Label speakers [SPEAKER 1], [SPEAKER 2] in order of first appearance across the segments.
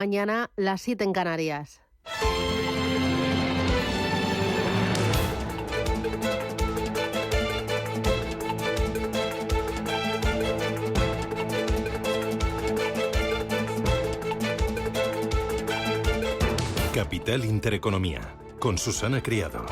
[SPEAKER 1] Mañana las 7 en Canarias.
[SPEAKER 2] Capital Intereconomía, con Susana Criado.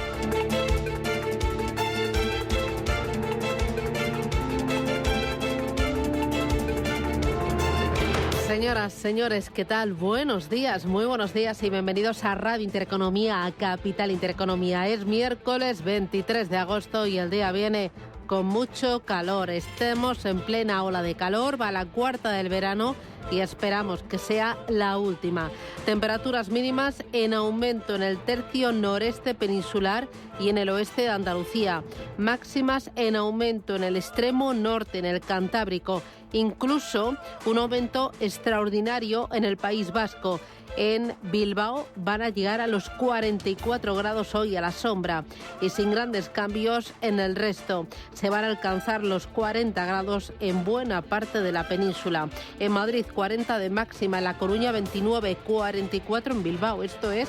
[SPEAKER 1] Señoras, señores, ¿qué tal? Buenos días, muy buenos días y bienvenidos a Radio Intereconomía, a Capital Intereconomía. Es miércoles 23 de agosto y el día viene con mucho calor. Estemos en plena ola de calor, va la cuarta del verano y esperamos que sea la última. Temperaturas mínimas en aumento en el tercio noreste peninsular y en el oeste de Andalucía. Máximas en aumento en el extremo norte, en el Cantábrico. Incluso un aumento extraordinario en el País Vasco. En Bilbao van a llegar a los 44 grados hoy a la sombra y sin grandes cambios en el resto. Se van a alcanzar los 40 grados en buena parte de la península. En Madrid 40 de máxima, en La Coruña 29, 44 en Bilbao. Esto es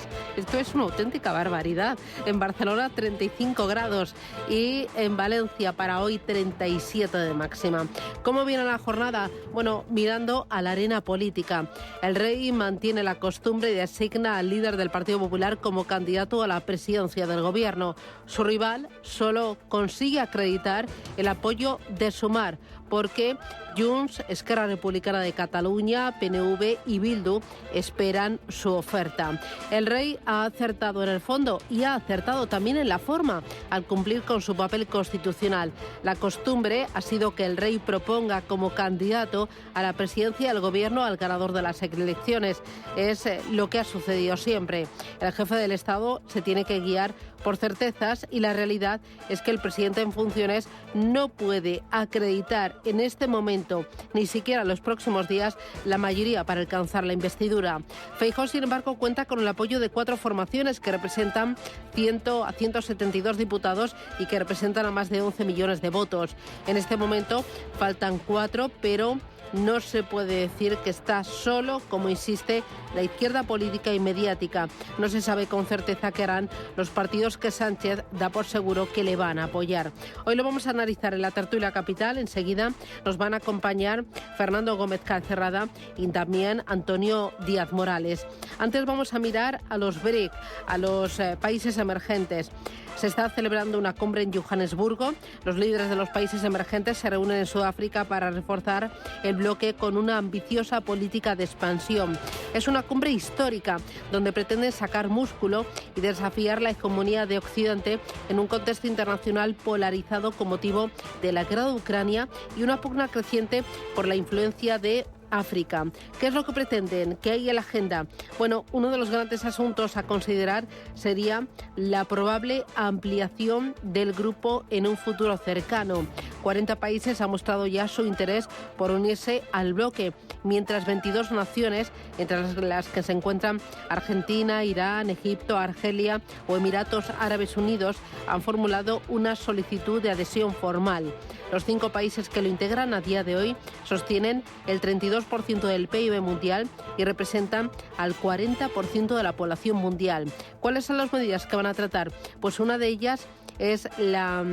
[SPEAKER 1] una auténtica barbaridad. En Barcelona 35 grados y en Valencia para hoy 37 de máxima. ¿Cómo viene la jornada? Bueno, mirando a la arena política. El rey mantiene la costumbre y designa al líder del Partido Popular como candidato a la presidencia del gobierno. Su rival solo consigue acreditar el apoyo de Sumar, porque Junts, Esquerra Republicana de Cataluña, PNV y Bildu esperan su oferta. El rey ha acertado en el fondo y ha acertado también en la forma al cumplir con su papel constitucional. La costumbre ha sido que el rey proponga como candidato a la presidencia del gobierno al ganador de las elecciones. Es lo que ha sucedido siempre. El jefe del Estado se tiene que guiar por certezas y la realidad es que el presidente en funciones no puede acreditar en este momento, ni siquiera en los próximos días, la mayoría para alcanzar la investidura. Feijóo, sin embargo, cuenta con el apoyo de 4 formaciones que representan 100 a 172 diputados y que representan a más de 11 millones de votos. En este momento faltan 4, pero no se puede decir que está solo, como insiste la izquierda política y mediática. No se sabe con certeza qué harán los partidos que Sánchez da por seguro que le van a apoyar. Hoy lo vamos a analizar en la tertulia Capital. Enseguida nos van a acompañar Fernando Gómez Calcerrada y también Antonio Díaz Morales. Antes vamos a mirar a los BRIC, a los países emergentes. Se está celebrando una cumbre en Johannesburgo. Los líderes de los países emergentes se reúnen en Sudáfrica para reforzar el bloque con una ambiciosa política de expansión. Es una cumbre histórica donde pretenden sacar músculo y desafiar la hegemonía de Occidente en un contexto internacional polarizado con motivo de la guerra de Ucrania y una pugna creciente por la influencia de África. ¿Qué es lo que pretenden? ¿Qué hay en la agenda? Bueno, uno de los grandes asuntos a considerar sería la probable ampliación del grupo en un futuro cercano. 40 países han mostrado ya su interés por unirse al bloque, mientras 22 naciones, entre las que se encuentran Argentina, Irán, Egipto, Argelia o Emiratos Árabes Unidos, han formulado una solicitud de adhesión formal. Los 5 países que lo integran a día de hoy sostienen el 32% del PIB mundial y representan al 40% de la población mundial. ¿Cuáles son las medidas que van a tratar? Pues una de ellas es la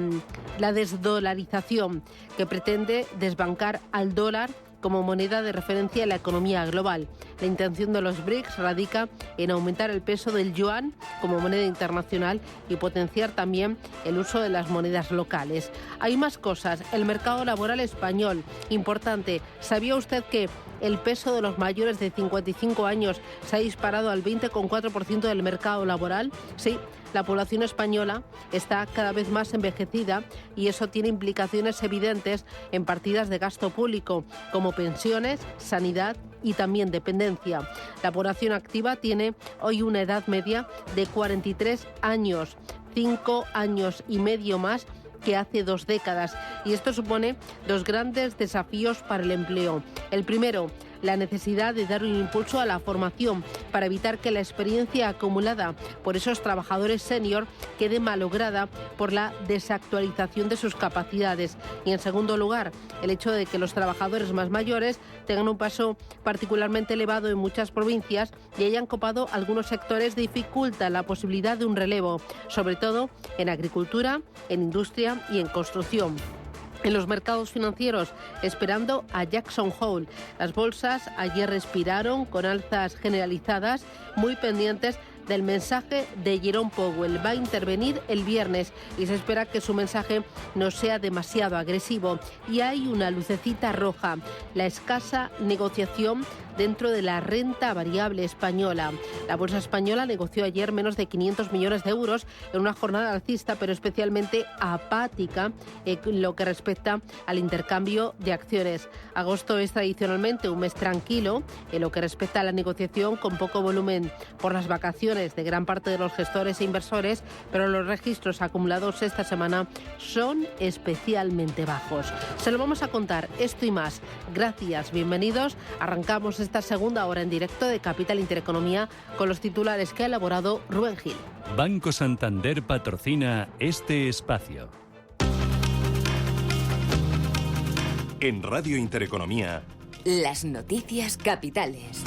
[SPEAKER 1] desdolarización, que pretende desbancar al dólar como moneda de referencia en la economía global. La intención de los BRICS radica en aumentar el peso del yuan como moneda internacional y potenciar también el uso de las monedas locales. Hay más cosas. El mercado laboral español, importante. ¿Sabía usted que el peso de los mayores de 55 años se ha disparado al 20,4% del mercado laboral? Sí. La población española está cada vez más envejecida y eso tiene implicaciones evidentes en partidas de gasto público, como pensiones, sanidad y también dependencia. La población activa tiene hoy una edad media de 43 años, 5 años y medio más que hace 2 décadas. Y esto supone 2 grandes desafíos para el empleo. El primero, la necesidad de dar un impulso a la formación para evitar que la experiencia acumulada por esos trabajadores senior quede malograda por la desactualización de sus capacidades. Y en segundo lugar, el hecho de que los trabajadores más mayores tengan un paso particularmente elevado en muchas provincias y hayan copado algunos sectores dificulta la posibilidad de un relevo, sobre todo en agricultura, en industria y en construcción. En los mercados financieros, esperando a Jackson Hole. Las bolsas ayer respiraron con alzas generalizadas, muy pendientes del mensaje de Jerome Powell. Va a intervenir el viernes y se espera que su mensaje no sea demasiado agresivo. Y hay una lucecita roja, la escasa negociación dentro de la renta variable española. La bolsa española negoció ayer menos de 500 millones de euros en una jornada alcista, pero especialmente apática en lo que respecta al intercambio de acciones. Agosto es tradicionalmente un mes tranquilo en lo que respecta a la negociación, con poco volumen por las vacaciones de gran parte de los gestores e inversores, pero los registros acumulados esta semana son especialmente bajos. Se lo vamos a contar, esto y más. Gracias, bienvenidos. Arrancamos esta segunda hora en directo de Capital Intereconomía con los titulares que ha elaborado Rubén Gil.
[SPEAKER 3] Banco Santander patrocina este espacio.
[SPEAKER 2] En Radio Intereconomía,
[SPEAKER 4] las noticias capitales.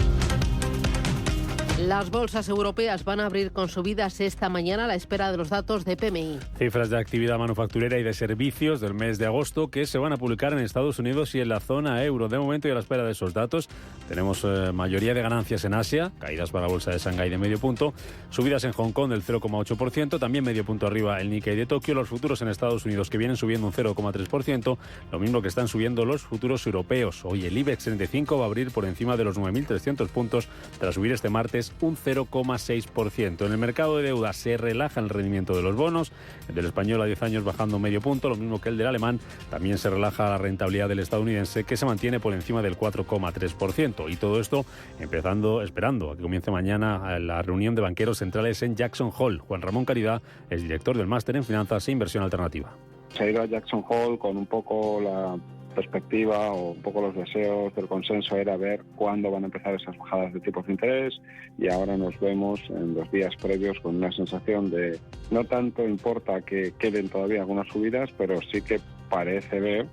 [SPEAKER 1] Las bolsas europeas van a abrir con subidas esta mañana a la espera de los datos de PMI.
[SPEAKER 5] Cifras de actividad manufacturera y de servicios del mes de agosto que se van a publicar en Estados Unidos y en la zona euro. De momento y a la espera de esos datos tenemos mayoría de ganancias en Asia, caídas para la bolsa de Shanghái de medio punto, subidas en Hong Kong del 0,8%, también medio punto arriba el Nikkei de Tokio, los futuros en Estados Unidos que vienen subiendo un 0,3%, lo mismo que están subiendo los futuros europeos. Hoy el IBEX 35 va a abrir por encima de los 9.300 puntos tras subir este martes un 0,6%. En el mercado de deuda se relaja el rendimiento de los bonos, el del español a 10 años bajando medio punto, lo mismo que el del alemán. También se relaja la rentabilidad del estadounidense, que se mantiene por encima del 4,3%. Y todo esto esperando a que comience mañana la reunión de banqueros centrales en Jackson Hole. Juan Ramón Caridad es director del Máster en Finanzas e Inversión Alternativa.
[SPEAKER 6] Se ha ido a Jackson Hole con un poco la perspectiva o un poco los deseos del consenso era ver cuándo van a empezar esas bajadas de tipos de interés, y ahora nos vemos en los días previos con una sensación de no tanto importa que queden todavía algunas subidas, pero sí que parece ver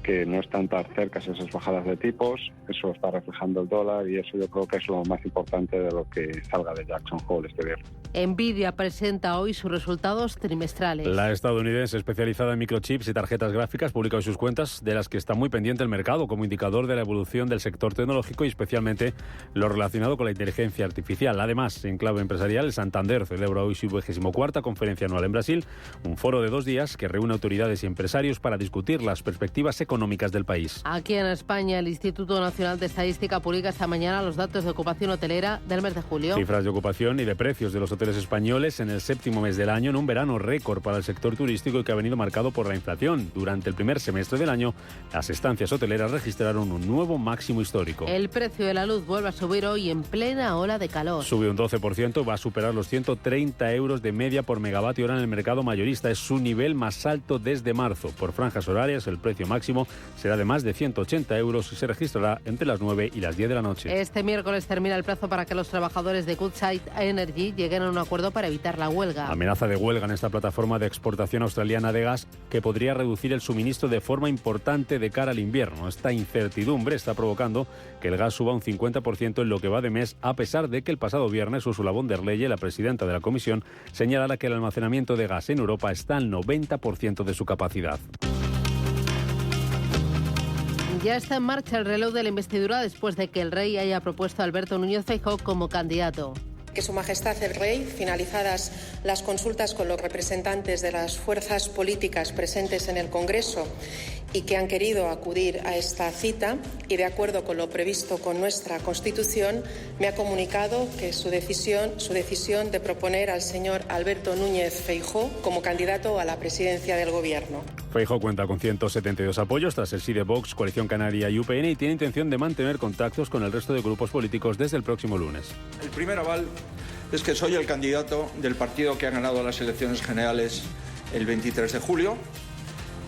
[SPEAKER 6] que no están tan cercas esas bajadas de tipos. Eso está reflejando el dólar y eso yo creo que es lo más importante de lo que salga de Jackson Hole este viernes.
[SPEAKER 1] Nvidia presenta hoy sus resultados trimestrales.
[SPEAKER 5] La estadounidense especializada en microchips y tarjetas gráficas publica hoy sus cuentas, de las que está muy pendiente el mercado como indicador de la evolución del sector tecnológico y especialmente lo relacionado con la inteligencia artificial. Además, en clave empresarial, el Santander celebra hoy su 24ª conferencia anual en Brasil, un foro de 2 días que reúne autoridades y empresarios para discutir las perspectivas económicas del país.
[SPEAKER 1] Aquí en España, el Instituto Nacional de Estadística publica esta mañana los datos de ocupación hotelera del mes de julio.
[SPEAKER 5] Cifras de ocupación y de precios de los hoteles españoles en el 7º mes del año, en un verano récord para el sector turístico y que ha venido marcado por la inflación. Durante el primer semestre del año, las estancias hoteleras registraron un nuevo máximo histórico.
[SPEAKER 1] El precio de la luz vuelve a subir hoy en plena ola de calor.
[SPEAKER 5] Sube un 12%, va a superar los 130 euros de media por megavatio hora en el mercado mayorista. Es su nivel más alto desde marzo. Por franjas horarias, el precio máximo será de más de 180 euros y se registrará entre las 9 y las 10 de la noche.
[SPEAKER 1] Este miércoles termina el plazo para que los trabajadores de Woodside Energy lleguen a un acuerdo para evitar la huelga.
[SPEAKER 5] Amenaza de huelga en esta plataforma de exportación australiana de gas que podría reducir el suministro de forma importante de cara al invierno. Esta incertidumbre está provocando que el gas suba un 50% en lo que va de mes, a pesar de que el pasado viernes Ursula von der Leyen, la presidenta de la Comisión, señalara que el almacenamiento de gas en Europa está al 90% de su capacidad.
[SPEAKER 1] Ya está en marcha el reloj de la investidura después de que el rey haya propuesto a Alberto Núñez Feijóo como candidato.
[SPEAKER 7] Que Su Majestad el Rey, finalizadas las consultas con los representantes de las fuerzas políticas presentes en el Congreso y que han querido acudir a esta cita y de acuerdo con lo previsto con nuestra Constitución, me ha comunicado que su decisión de proponer al señor Alberto Núñez Feijóo como candidato a la presidencia del Gobierno.
[SPEAKER 5] Feijóo cuenta con 172 apoyos tras el sí de Vox, Coalición Canaria y UPN y tiene intención de mantener contactos con el resto de grupos políticos desde el próximo lunes.
[SPEAKER 8] El primer aval es que soy el candidato del partido que ha ganado las elecciones generales el 23 de julio.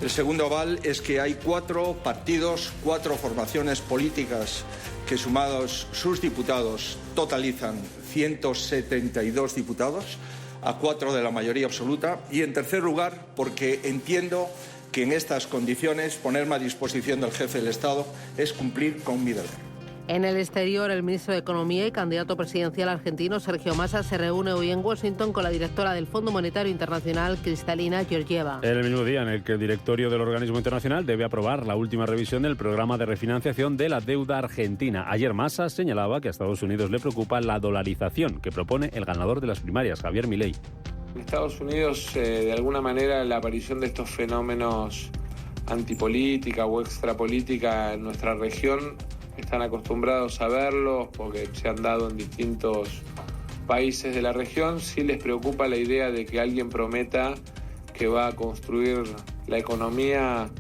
[SPEAKER 8] El segundo aval es que hay 4 partidos, 4 formaciones políticas que sumados sus diputados totalizan 172 diputados, a 4 de la mayoría absoluta. Y en tercer lugar, porque entiendo que en estas condiciones ponerme a disposición del jefe del Estado es cumplir con mi deber.
[SPEAKER 1] En el exterior, el ministro de Economía y candidato presidencial argentino, Sergio Massa, se reúne hoy en Washington con la directora del Fondo Monetario Internacional, Kristalina Georgieva.
[SPEAKER 5] En el mismo día en el que el directorio del organismo internacional debe aprobar la última revisión del programa de refinanciación de la deuda argentina. Ayer Massa señalaba que a Estados Unidos le preocupa la dolarización que propone el ganador de las primarias, Javier Milei.
[SPEAKER 9] En Estados Unidos, de alguna manera, la aparición de estos fenómenos antipolítica o extrapolítica en nuestra región están acostumbrados a verlos porque se han dado en distintos países de la región. Sí les preocupa la idea de que alguien prometa que va a construir la economía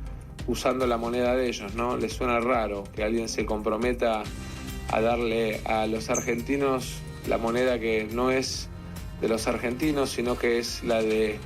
[SPEAKER 9] usando la moneda de ellos, ¿no? Les suena raro que alguien se comprometa a darle a los argentinos la moneda que no es de los argentinos, sino que es la de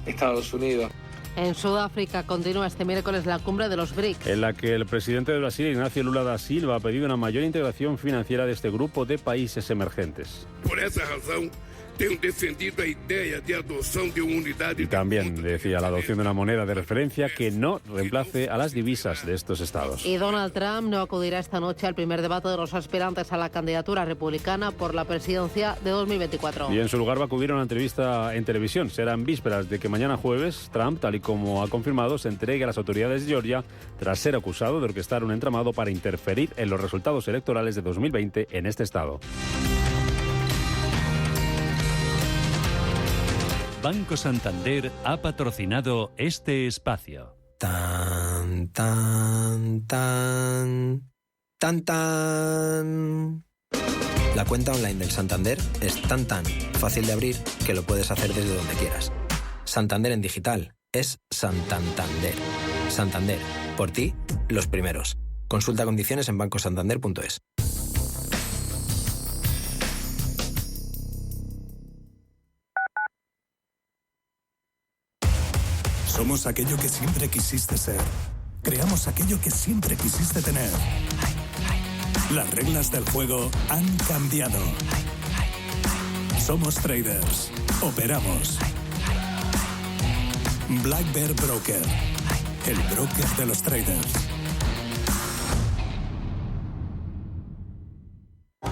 [SPEAKER 9] Estados Unidos.
[SPEAKER 1] En Sudáfrica continúa este miércoles la cumbre de los BRICS,
[SPEAKER 5] en la que el presidente de Brasil, Ignacio Lula da Silva, ha pedido una mayor integración financiera de este grupo de países emergentes.
[SPEAKER 10] Por esa razón, tengo defendido la idea de adopción de una unidad.
[SPEAKER 5] Y también decía la adopción de una moneda de referencia que no reemplace a las divisas de estos estados.
[SPEAKER 1] Y Donald Trump no acudirá esta noche al primer debate de los aspirantes a la candidatura republicana por la presidencia de 2024.
[SPEAKER 5] Y en su lugar va a acudir a una entrevista en televisión. Será en vísperas de que mañana jueves Trump, tal y como ha confirmado, se entregue a las autoridades de Georgia tras ser acusado de orquestar un entramado para interferir en los resultados electorales de 2020 en este estado.
[SPEAKER 3] Banco Santander ha patrocinado este espacio.
[SPEAKER 11] Tan, tan, tan, tan, tan. La cuenta online del Santander es tan fácil de abrir que lo puedes hacer desde donde quieras. Santander en digital es Santander. Santander, por ti, los primeros. Consulta condiciones en bancosantander.es.
[SPEAKER 12] Somos aquello que siempre quisiste ser. Creamos aquello que siempre quisiste tener. Las reglas del juego han cambiado. Somos traders. Operamos. Black Bear Broker. El broker de los traders.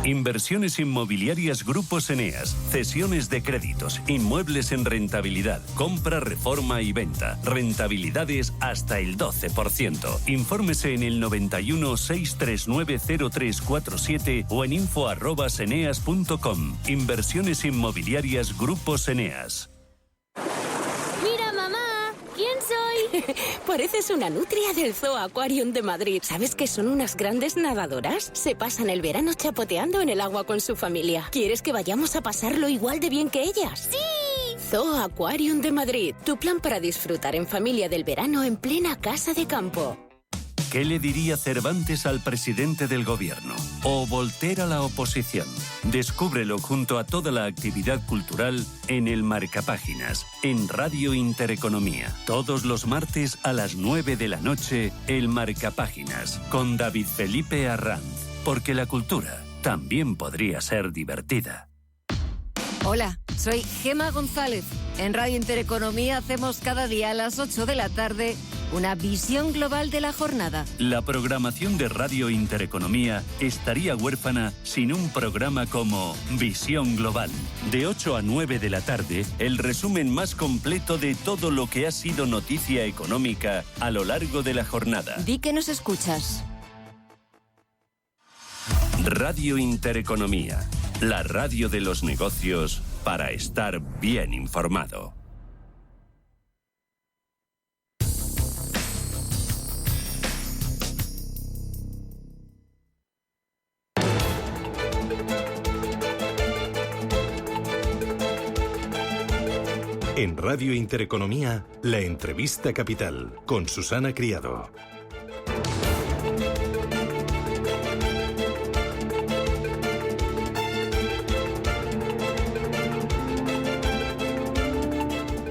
[SPEAKER 3] Inversiones inmobiliarias Grupos Eneas, cesiones de créditos, inmuebles en rentabilidad, compra, reforma y venta, rentabilidades hasta el 12%. Infórmese en el 91 639 0347 o en info@eneas.com. Inversiones inmobiliarias Grupos Eneas.
[SPEAKER 13] Mira, mamá, ¿quién soy? Pareces una nutria del Zoo Aquarium de Madrid. ¿Sabes que son unas grandes nadadoras? Se pasan el verano chapoteando en el agua con su familia. ¿Quieres que vayamos a pasarlo igual de bien que ellas? ¡Sí! Zoo Aquarium de Madrid. Tu plan para disfrutar en familia del verano en plena casa de campo.
[SPEAKER 3] ¿Qué le diría Cervantes al presidente del gobierno? ¿O Voltaire a la oposición? Descúbrelo junto a toda la actividad cultural en el Marcapáginas, en Radio Intereconomía. Todos los martes a las 9 de la noche, el Marcapáginas, con David Felipe Arranz. Porque la cultura también podría ser divertida.
[SPEAKER 14] Hola, soy Gema González. En Radio Intereconomía hacemos cada día a las 8 de la tarde una visión global de la jornada.
[SPEAKER 3] La programación de Radio Intereconomía estaría huérfana sin un programa como Visión Global. De 8 a 9 de la tarde, el resumen más completo de todo lo que ha sido noticia económica a lo largo de la jornada.
[SPEAKER 14] Di que nos escuchas.
[SPEAKER 3] Radio Intereconomía, la radio de los negocios para estar bien informado.
[SPEAKER 2] En Radio Intereconomía, la entrevista capital con Susana Criado.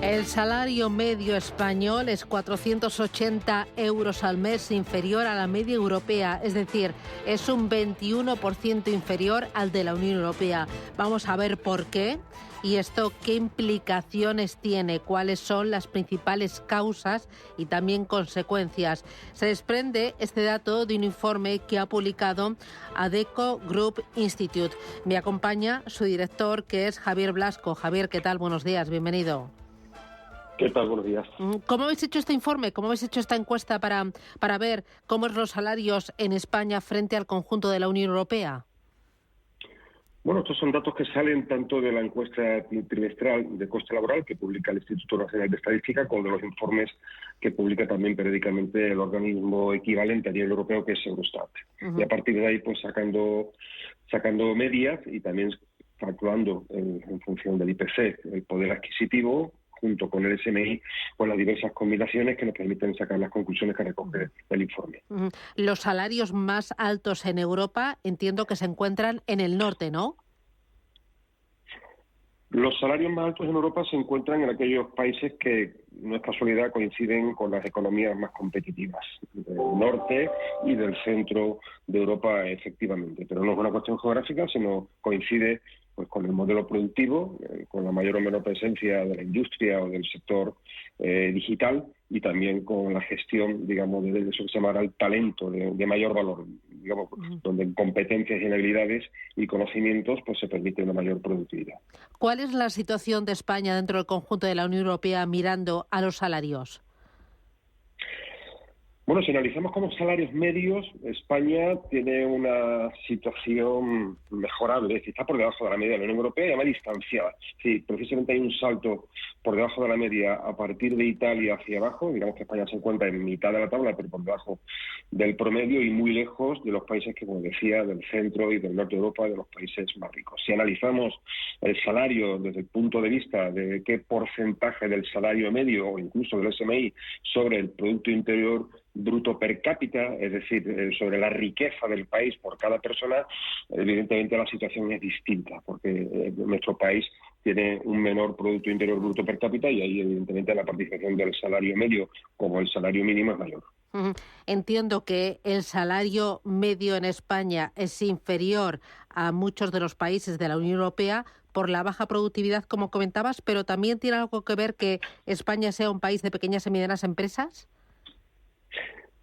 [SPEAKER 1] En El salario medio español es 480 euros al mes, inferior a la media europea, es decir, es un 21% inferior al de la Unión Europea. Vamos a ver por qué y esto qué implicaciones tiene, cuáles son las principales causas y también consecuencias. Se desprende este dato de un informe que ha publicado Adecco Group Institute. Me acompaña su director, que es Javier Blasco. Javier, ¿qué tal? Buenos días, bienvenido.
[SPEAKER 15] ¿Qué tal? Buenos días.
[SPEAKER 1] ¿Cómo habéis hecho este informe? ¿Cómo habéis hecho esta encuesta para ver cómo es los salarios en España frente al conjunto de la Unión Europea?
[SPEAKER 15] Bueno, estos son datos que salen tanto de la encuesta trimestral de coste laboral que publica el Instituto Nacional de Estadística, como de los informes que publica también periódicamente el organismo equivalente a nivel europeo, que es Eurostat. Y a partir de ahí, pues sacando medias y también calculando en función del IPC el poder adquisitivo, junto con el SMI, pues las diversas combinaciones que nos permiten sacar las conclusiones que recoge el informe.
[SPEAKER 1] Los salarios más altos en Europa entiendo que se encuentran en el norte, ¿no?
[SPEAKER 15] Los salarios más altos en Europa se encuentran en aquellos países que, no es casualidad, coinciden con las economías más competitivas, del norte y del centro de Europa, efectivamente. Pero no es una cuestión geográfica, sino coincide pues con el modelo productivo, con la mayor o menor presencia de la industria o del sector digital, y también con la gestión, digamos, de eso que se llamará el talento de mayor valor, digamos, donde en competencias y en habilidades y conocimientos pues se permite una mayor productividad.
[SPEAKER 1] ¿Cuál es la situación de España dentro del conjunto de la Unión Europea mirando a los salarios?
[SPEAKER 15] Bueno, si analizamos como salarios medios, España tiene una situación mejorable, es decir, está por debajo de la media de la Unión Europea y además distanciada. Sí, precisamente hay un salto por debajo de la media a partir de Italia hacia abajo. Digamos que España se encuentra en mitad de la tabla, pero por debajo del promedio y muy lejos de los países que, como decía, del centro y del norte de Europa, de los países más ricos. Si analizamos el salario desde el punto de vista de qué porcentaje del salario medio o incluso del SMI sobre el Producto Interior Bruto per cápita, es decir, sobre la riqueza del país por cada persona, evidentemente la situación es distinta, porque nuestro país tiene un menor Producto Interior Bruto per cápita y ahí evidentemente la participación del salario medio como el salario mínimo es mayor.
[SPEAKER 1] Entiendo que el salario medio en España es inferior a muchos de los países de la Unión Europea por la baja productividad, como comentabas, pero también tiene algo que ver que España sea un país de pequeñas y medianas empresas.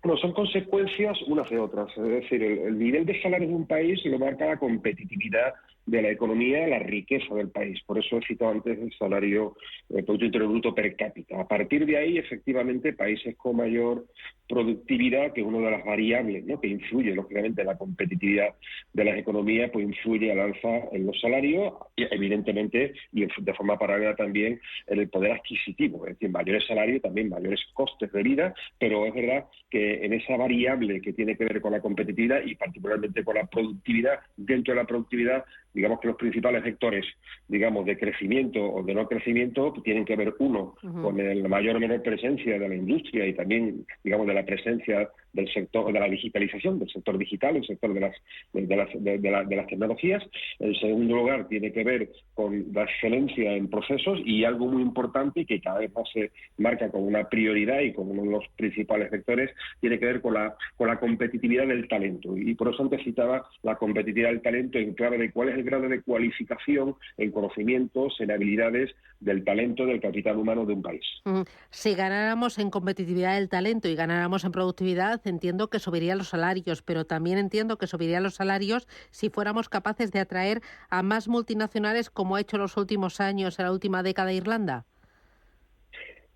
[SPEAKER 15] No, son consecuencias unas de otras. Es decir, el nivel de salario de un país lo marca la competitividad de la economía, la riqueza del país. Por eso he citado antes el salario Producto Interior Bruto per cápita. A partir de ahí, efectivamente, países con mayor productividad, que es una de las variables, ¿no?, que influye, lógicamente, en la competitividad de las economías, pues influye al alza en los salarios, y, evidentemente, y de forma paralela también en el poder adquisitivo. Es decir, mayores salarios, también mayores costes de vida, pero es verdad que en esa variable que tiene que ver con la competitividad y particularmente con la productividad, dentro de la productividad, digamos que los principales vectores, digamos, de crecimiento o de no crecimiento tienen que ver, uno, con la mayor o menor presencia de la industria y también, digamos, de la presencia del sector de la digitalización, del sector digital, el sector de las tecnologías. En segundo lugar, tiene que ver con la excelencia en procesos y algo muy importante que cada vez más se marca como una prioridad y como uno de los principales vectores, tiene que ver con la competitividad del talento. Y por eso antes citaba la competitividad del talento en clave de cuál es el grado de cualificación en conocimientos, en habilidades del talento, del capital humano de un país.
[SPEAKER 1] Si ganáramos en competitividad del talento y ganáramos en productividad, entiendo que subirían los salarios, pero también entiendo que subirían los salarios si fuéramos capaces de atraer a más multinacionales como ha hecho en los últimos años, en la última década Irlanda.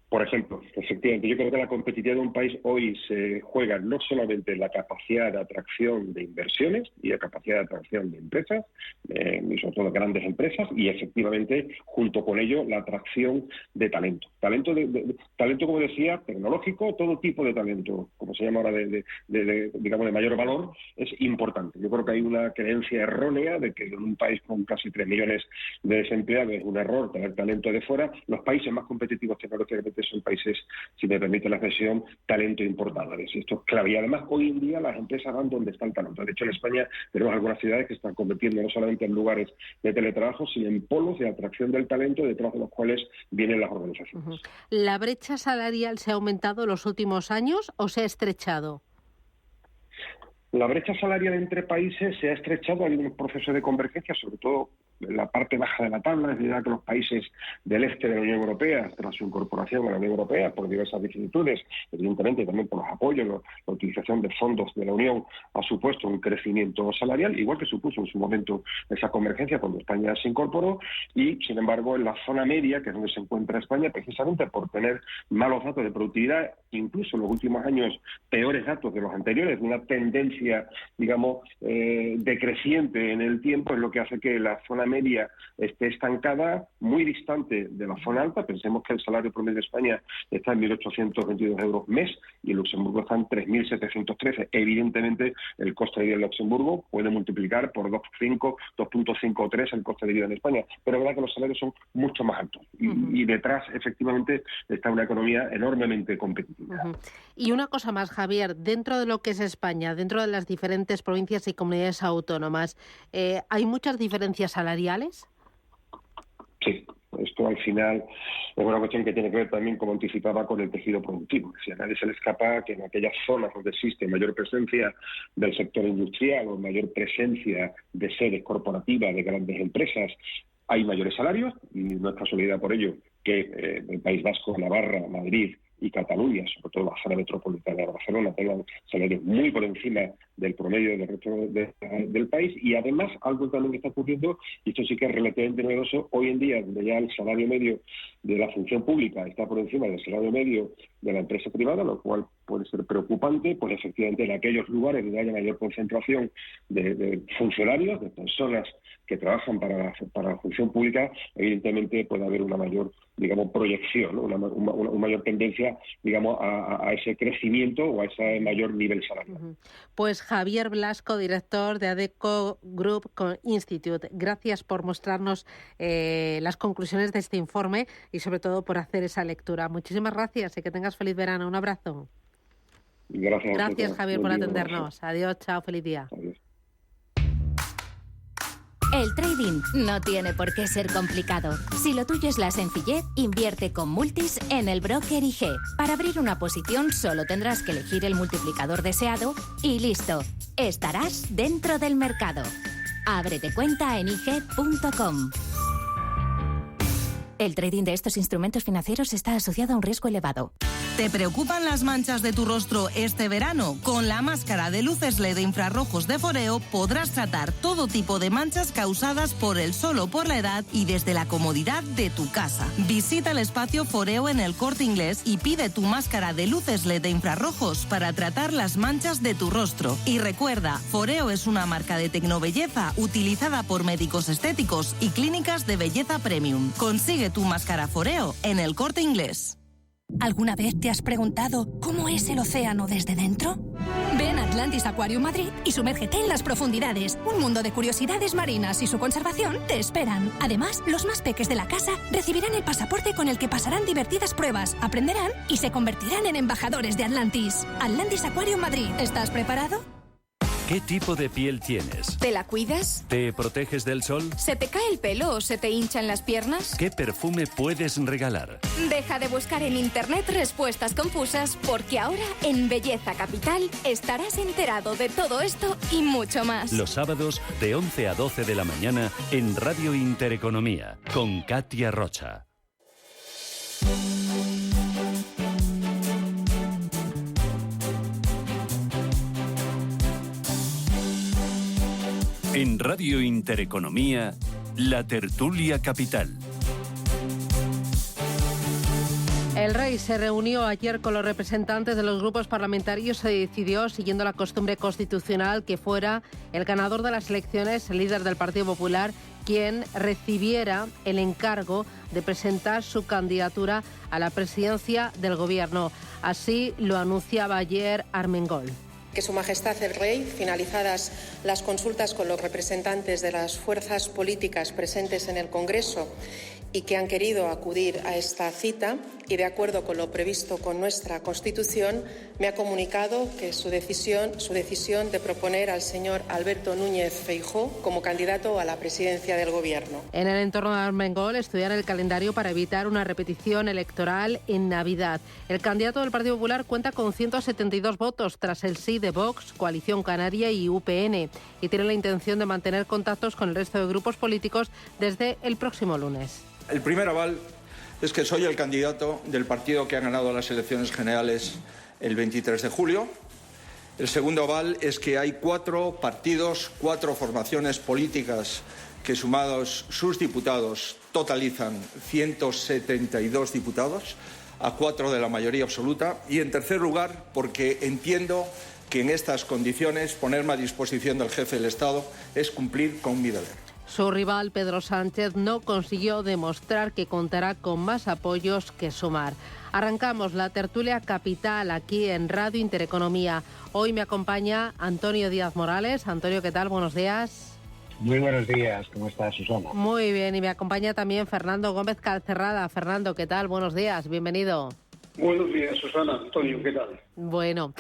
[SPEAKER 15] Por ejemplo, efectivamente, yo creo que la competitividad de un país hoy se juega no solamente en la capacidad de atracción de inversiones y la capacidad de atracción de empresas, y sobre todo grandes empresas, y efectivamente, junto con ello, la atracción de talento. Talento, como decía, tecnológico, todo tipo de talento, como se llama ahora, digamos, de mayor valor, es importante. Yo creo que hay una creencia errónea de que en un país con casi 3 millones de desempleados es un error tener talento de fuera. Los países más competitivos tecnológicamente normalmente son países, si me permite la expresión, talento importadores. Esto es clave. Y además, hoy en día las empresas van donde está el talento. De hecho, en España tenemos algunas ciudades que están convirtiendo no solamente en lugares de teletrabajo, sino en polos de atracción del talento, detrás de los cuales vienen las organizaciones.
[SPEAKER 1] ¿La brecha salarial se ha aumentado en los últimos años o se ha estrechado?
[SPEAKER 15] La brecha salarial entre países se ha estrechado, hay un proceso de convergencia, sobre todo en la parte baja de la tabla. Es verdad que los países del este de la Unión Europea, tras su incorporación a la Unión Europea, por diversas vicisitudes, evidentemente también por los apoyos, la utilización de fondos de la Unión, ha supuesto un crecimiento salarial, igual que supuso en su momento esa convergencia cuando España se incorporó, y sin embargo en la zona media, que es donde se encuentra España, precisamente por tener malos datos de productividad, incluso en los últimos años peores datos de los anteriores, una tendencia, digamos, decreciente en el tiempo, es lo que hace que la zona media esté estancada, muy distante de la zona alta. Pensemos que el salario promedio de España está en 1.822 euros mes y en Luxemburgo está en 3.713. Evidentemente, el coste de vida en Luxemburgo puede multiplicar por 2.5 o 3 el coste de vida en España, pero es verdad que los salarios son mucho más altos y detrás, efectivamente, está una economía enormemente competitiva.
[SPEAKER 1] Y una cosa más, Javier, dentro de lo que es España, dentro de las diferentes provincias y comunidades autónomas, ¿hay muchas diferencias salariales?
[SPEAKER 15] Sí, esto al final es una cuestión que tiene que ver también, como anticipaba, con el tejido productivo. Si a nadie se le escapa que en aquellas zonas donde existe mayor presencia del sector industrial o mayor presencia de sedes corporativas de grandes empresas, hay mayores salarios, y no es casualidad por ello que el País Vasco, Navarra, Madrid y Cataluña, sobre todo la zona metropolitana de Barcelona, tengan salarios muy por encima del promedio del resto del país. Y además, algo también que está ocurriendo, y esto sí que es relativamente novedoso, hoy en día, donde ya el salario medio de la función pública está por encima del salario medio de la empresa privada, lo cual puede ser preocupante, pues efectivamente en aquellos lugares donde haya mayor concentración de funcionarios, de personas que trabajan para la función pública, evidentemente puede haber una mayor, digamos, proyección, ¿no? una mayor tendencia, digamos, a ese crecimiento o a ese mayor nivel salarial.
[SPEAKER 1] Pues Javier Blasco, director de Adecco Group Institute, gracias por mostrarnos las conclusiones de este informe y sobre todo por hacer esa lectura. Muchísimas gracias y que tengas feliz verano. Un abrazo. Gracias, Javier, por atendernos. Adiós, chao, feliz día.
[SPEAKER 15] Adiós.
[SPEAKER 16] El trading no tiene por qué ser complicado. Si lo tuyo es la sencillez, invierte con Multis en el broker IG. Para abrir una posición solo tendrás que elegir el multiplicador deseado y listo. Estarás dentro del mercado. Ábrete cuenta en IG.com. El trading de estos instrumentos financieros está asociado a un riesgo elevado.
[SPEAKER 17] ¿Te preocupan las manchas de tu rostro este verano? Con la máscara de luces LED infrarrojos de Foreo podrás tratar todo tipo de manchas causadas por el sol o por la edad y desde la comodidad de tu casa. Visita el espacio Foreo en el Corte Inglés y pide tu máscara de luces LED de infrarrojos para tratar las manchas de tu rostro. Y recuerda, Foreo es una marca de tecnobelleza utilizada por médicos estéticos y clínicas de belleza premium. Consigue tu máscara Foreo en el Corte Inglés.
[SPEAKER 18] ¿Alguna vez te has preguntado cómo es el océano desde dentro? Ven a Atlantis Aquarium Madrid y sumérgete en las profundidades. Un mundo de curiosidades marinas y su conservación te esperan. Además, los más peques de la casa recibirán el pasaporte con el que pasarán divertidas pruebas, aprenderán y se convertirán en embajadores de Atlantis. Atlantis Aquarium Madrid. ¿Estás preparado?
[SPEAKER 3] ¿Qué tipo de piel tienes?
[SPEAKER 4] ¿Te la cuidas?
[SPEAKER 3] ¿Te proteges del sol?
[SPEAKER 4] ¿Se te cae el pelo o se te hinchan las piernas?
[SPEAKER 3] ¿Qué perfume puedes regalar?
[SPEAKER 4] Deja de buscar en internet respuestas confusas, porque ahora en Belleza Capital estarás enterado de todo esto y mucho más.
[SPEAKER 3] Los sábados de 11 a 12 de la mañana en Radio Intereconomía con Katia Rocha. En Radio Intereconomía, la tertulia capital.
[SPEAKER 1] El Rey se reunió ayer con los representantes de los grupos parlamentarios. Se decidió, siguiendo la costumbre constitucional, que fuera el ganador de las elecciones, el líder del Partido Popular, quien recibiera el encargo de presentar su candidatura a la presidencia del Gobierno. Así lo anunciaba ayer Armengol.
[SPEAKER 7] que Su Majestad el Rey, finalizadas las consultas con los representantes de las fuerzas políticas presentes en el Congreso y que han querido acudir a esta cita y de acuerdo con lo previsto con nuestra Constitución, me ha comunicado que su decisión de proponer al señor Alberto Núñez Feijóo como candidato a la presidencia del Gobierno.
[SPEAKER 1] En el entorno de Armengol estudian el calendario para evitar una repetición electoral en Navidad. El candidato del Partido Popular cuenta con 172 votos tras el sí de Vox, Coalición Canaria y UPN y tiene la intención de mantener contactos con el resto de grupos políticos desde el próximo lunes.
[SPEAKER 8] El primer aval es que soy el candidato del partido que ha ganado las elecciones generales el 23 de julio. El segundo aval es que hay 4 partidos, 4 formaciones políticas que sumados sus diputados totalizan 172 diputados, a 4 de la mayoría absoluta. Y en tercer lugar, porque entiendo que en estas condiciones ponerme a disposición del jefe del Estado es cumplir con mi deber.
[SPEAKER 1] Su rival, Pedro Sánchez, no consiguió demostrar que contará con más apoyos que Sumar. Arrancamos la tertulia capital aquí en Radio Intereconomía. Hoy me acompaña Antonio Díaz Morales. Antonio, ¿qué tal? Buenos días.
[SPEAKER 19] Muy buenos días. ¿Cómo estás, Susana?
[SPEAKER 1] Muy bien. Y me acompaña también Fernando Gómez Calcerrada. Fernando, ¿qué tal? Buenos días. Bienvenido.
[SPEAKER 20] Buenos días, Susana. Antonio, ¿qué tal?
[SPEAKER 1] Bueno,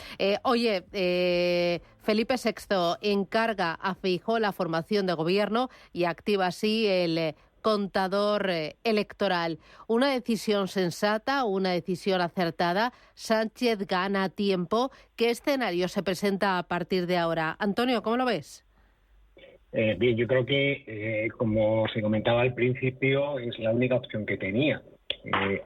[SPEAKER 1] Felipe VI encarga a Feijóo la formación de gobierno y activa así el contador electoral. Una decisión sensata, una decisión acertada. Sánchez gana tiempo. ¿Qué escenario se presenta a partir de ahora? Antonio, ¿cómo lo ves?
[SPEAKER 19] Bien, yo creo que, como se comentaba al principio, es la única opción que tenía.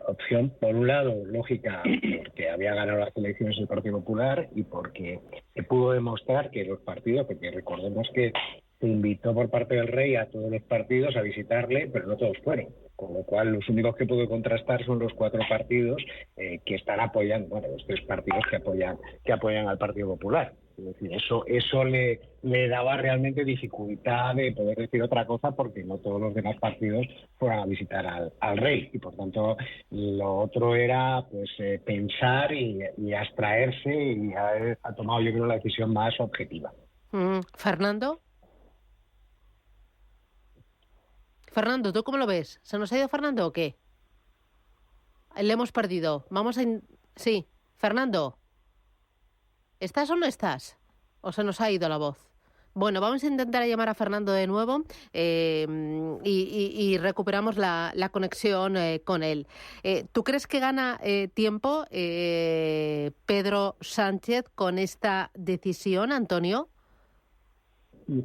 [SPEAKER 19] Opción, por un lado, lógica, porque había ganado las elecciones el Partido Popular y porque se pudo demostrar que los partidos, porque recordemos que se invitó por parte del rey a todos los partidos a visitarle, pero no todos fueron. Con lo cual, los únicos que puedo contrastar son los 4 partidos que están apoyando, bueno, los 3 partidos que apoyan al Partido Popular. Es decir, eso le daba realmente dificultad de poder decir otra cosa porque no todos los demás partidos fueran a visitar al rey y por tanto lo otro era pues pensar y abstraerse y ha tomado yo creo la decisión más objetiva.
[SPEAKER 1] Fernando, ¿tú cómo lo ves? ¿Se nos ha ido Fernando o qué? Le hemos perdido. Sí, Fernando. ¿Estás o no estás? ¿O se nos ha ido la voz? Bueno, vamos a intentar llamar a Fernando de nuevo y recuperamos la conexión con él. ¿Tú crees que gana tiempo Pedro Sánchez con esta decisión, Antonio?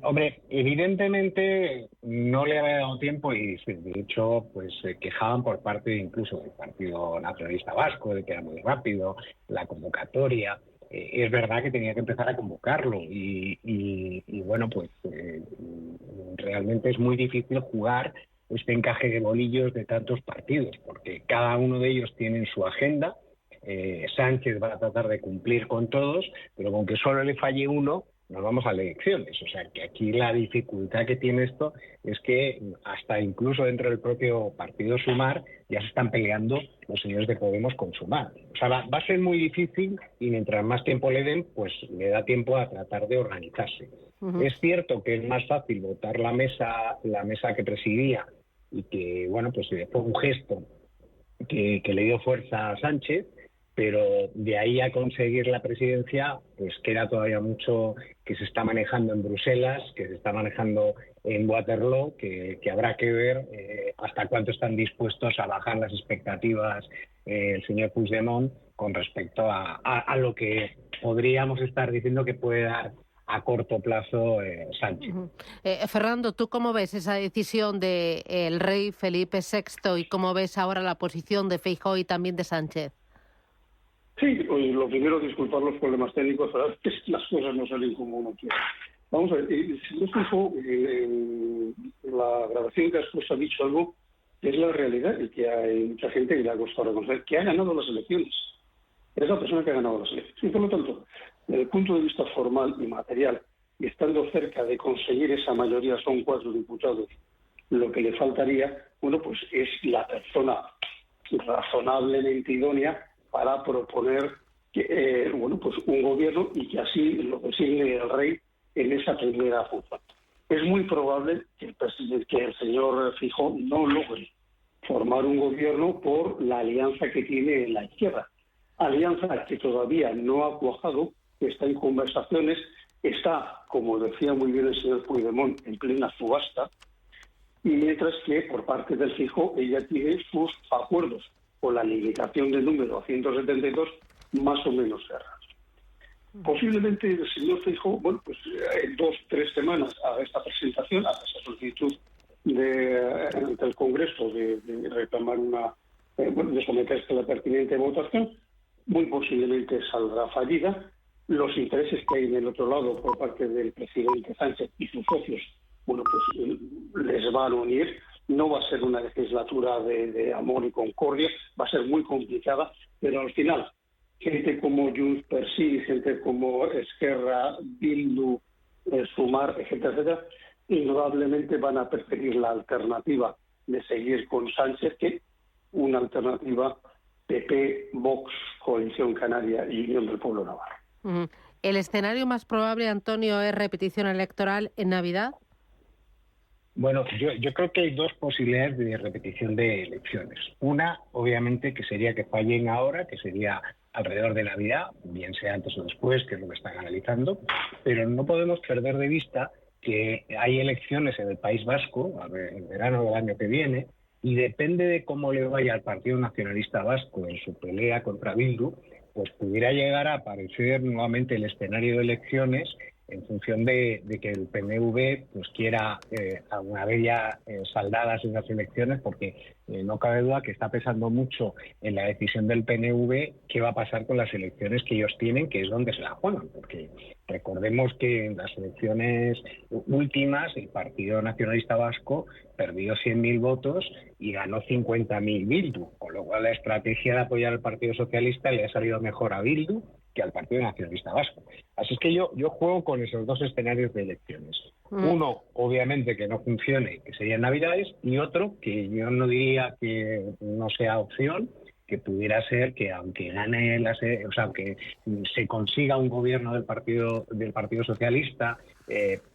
[SPEAKER 19] Hombre, evidentemente no le había dado tiempo y de hecho pues se quejaban por parte incluso del Partido Nacionalista Vasco de que era muy rápido la convocatoria. Es verdad que tenía que empezar a convocarlo y bueno, pues realmente es muy difícil jugar este encaje de bolillos de tantos partidos, porque cada uno de ellos tiene su agenda. Sánchez va a tratar de cumplir con todos, pero con que solo le falle uno, nos vamos a elecciones. O sea, que aquí la dificultad que tiene esto es que hasta incluso dentro del propio partido Sumar ya se están peleando los señores de Podemos con Sumar. O sea, va a ser muy difícil y mientras más tiempo le den, pues le da tiempo a tratar de organizarse. Uh-huh. Es cierto que es más fácil votar la mesa que presidía y que, bueno, pues fue un gesto que le dio fuerza a Sánchez, pero de ahí a conseguir la presidencia, pues queda todavía mucho que se está manejando en Bruselas, que se está manejando en Waterloo, que habrá que ver hasta cuánto están dispuestos a bajar las expectativas el señor Puigdemont con respecto a lo que podríamos estar diciendo que puede dar a corto plazo Sánchez.
[SPEAKER 1] Uh-huh. Fernando, ¿tú cómo ves esa decisión del rey Felipe VI y cómo ves ahora la posición de Feijóo y también de Sánchez?
[SPEAKER 20] Sí, pues lo primero, disculpar los problemas técnicos, pero es que las cosas no salen como uno quiere. Vamos a ver, si no Feijóo, la grabación que has puesto ha dicho algo que es la realidad y que hay mucha gente que le ha costado reconocer que ha ganado las elecciones. Es la persona que ha ganado las elecciones. Y por lo tanto, desde el punto de vista formal y material, y estando cerca de conseguir esa mayoría, son 4 diputados, lo que le faltaría, bueno, pues es la persona razonablemente idónea para proponer pues un gobierno y que así lo designe el rey en esa primera función. Es muy probable que el señor Feijóo no logre formar un gobierno por la alianza que tiene en la izquierda. Alianza que todavía no ha cuajado, que está en conversaciones, está, como decía muy bien el señor Puigdemont, en plena subasta, y mientras que por parte del Feijóo ella tiene sus acuerdos con la limitación del número a 172 más o menos cerrados. Posiblemente el señor Feijóo, en 2-3 semanas a esta presentación, a esa solicitud del Congreso de reclamar de someterse a la pertinente votación, muy posiblemente saldrá fallida. Los intereses que hay en el otro lado por parte del presidente Sánchez y sus socios, les van a unir. No va a ser una legislatura de amor y concordia, va a ser muy complicada, pero al final gente como Junts per Sí, gente como Esquerra, Bildu, Sumar, etcétera, etcétera, indudablemente van a preferir la alternativa de seguir con Sánchez que una alternativa PP, Vox, Coalición Canaria y Unión del Pueblo Navarro.
[SPEAKER 1] ¿El escenario más probable, Antonio, es repetición electoral en Navidad?
[SPEAKER 19] Bueno, yo creo que hay dos posibilidades de repetición de elecciones. Una, obviamente, que sería que fallen ahora, que sería alrededor de Navidad, bien sea antes o después, que es lo que están analizando, pero no podemos perder de vista que hay elecciones en el País Vasco, en verano del año que viene, y depende de cómo le vaya al Partido Nacionalista Vasco en su pelea contra Bildu, pues pudiera llegar a aparecer nuevamente el escenario de elecciones en función de que el PNV pues quiera, una vez ya saldadas esas elecciones, porque no cabe duda que está pesando mucho en la decisión del PNV qué va a pasar con las elecciones que ellos tienen, que es donde se la juegan, porque recordemos que en las elecciones últimas el Partido Nacionalista Vasco perdió 100.000 votos y ganó 50.000 Bildu, con lo cual la estrategia de apoyar al Partido Socialista le ha salido mejor a Bildu que al Partido Nacionalista Vasco. Así es que yo juego con esos dos escenarios de elecciones. Uno, obviamente, que no funcione, que serían Navidades, y otro, que yo no diría que no sea opción, que pudiera ser que aunque gane aunque se consiga un gobierno del Partido Socialista,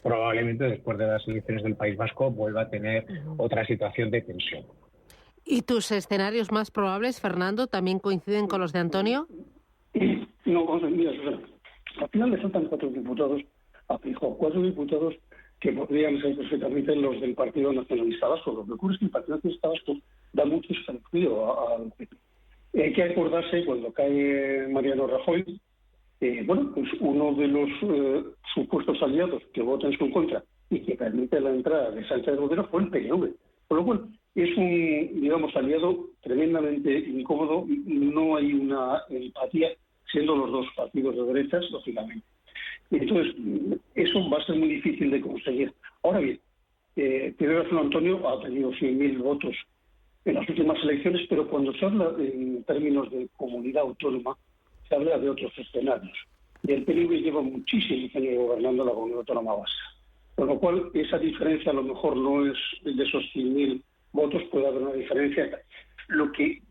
[SPEAKER 19] probablemente después de las elecciones del País Vasco vuelva a tener otra situación de tensión.
[SPEAKER 1] ¿Y tus escenarios más probables, Fernando, también coinciden con los de Antonio?
[SPEAKER 20] No, mira, Susana, al final le faltan 4 diputados a Feijóo, 4 diputados que podrían ser perfectamente los del Partido Nacionalista Vasco. Lo que ocurre es que el Partido Nacionalista Vasco da mucho escalofrío al PP. Hay que acordarse, cuando cae Mariano Rajoy, pues uno de los supuestos aliados que vota en su contra y que permite la entrada de Sánchez Rodero fue el PNV. Por lo cual, es un, aliado tremendamente incómodo. No hay una empatía, siendo los dos partidos de derechas, lógicamente. Entonces, eso va a ser muy difícil de conseguir. Ahora bien, tiene razón Antonio, ha tenido 100.000 votos en las últimas elecciones, pero cuando se habla en términos de comunidad autónoma, se habla de otros escenarios. Y el PNV lleva muchísimos años gobernando la comunidad autónoma vasca. Con lo cual, esa diferencia a lo mejor no es de esos 100.000 votos, puede haber una diferencia. Lo que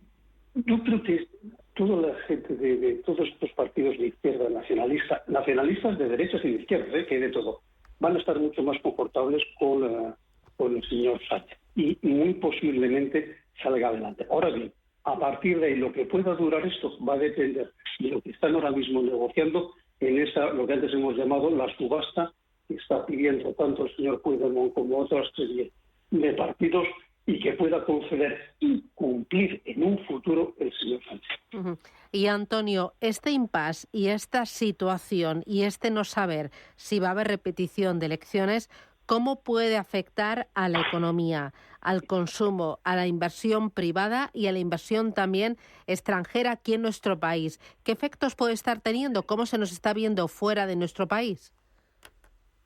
[SPEAKER 20] yo creo que toda la gente de todos estos partidos de izquierda, nacionalistas de derechas y de izquierdas, que hay de todo, van a estar mucho más confortables con el señor Sánchez y muy posiblemente salga adelante. Ahora bien, a partir de ahí, lo que pueda durar esto va a depender de lo que están ahora mismo negociando en esa, lo que antes hemos llamado la subasta, que está pidiendo tanto el señor Puigdemont como otras serie de partidos, y que pueda conceder y cumplir en un futuro el señor Sánchez.
[SPEAKER 1] Y Antonio, este impasse y esta situación y este no saber si va a haber repetición de elecciones, ¿cómo puede afectar a la economía, al consumo, a la inversión privada y a la inversión también extranjera aquí en nuestro país? ¿Qué efectos puede estar teniendo? ¿Cómo se nos está viendo fuera de nuestro país?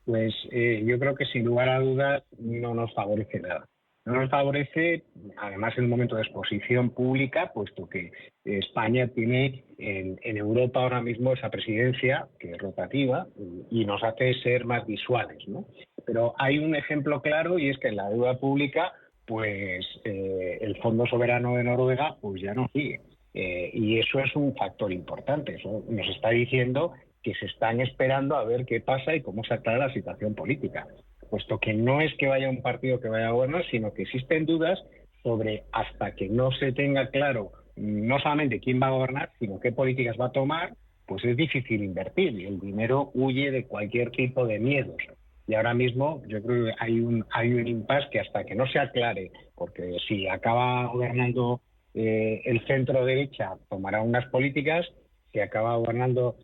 [SPEAKER 19] Pues yo creo que sin lugar a dudas no nos favorece nada. No nos favorece, además, en un momento de exposición pública, puesto que España tiene en Europa ahora mismo esa presidencia, que es rotativa, y nos hace ser más visuales, ¿no? Pero hay un ejemplo claro, y es que en la deuda pública, pues el Fondo Soberano de Noruega pues ya no sigue. Y eso es un factor importante. Eso nos está diciendo que se están esperando a ver qué pasa y cómo se aclara la situación política, puesto que no es que vaya un partido que vaya a gobernar, sino que existen dudas sobre, hasta que no se tenga claro no solamente quién va a gobernar, sino qué políticas va a tomar, pues es difícil invertir y el dinero huye de cualquier tipo de miedos. Y ahora mismo yo creo que hay un impasse que hasta que no se aclare, porque si acaba gobernando el centro derecha tomará unas políticas, si acaba gobernando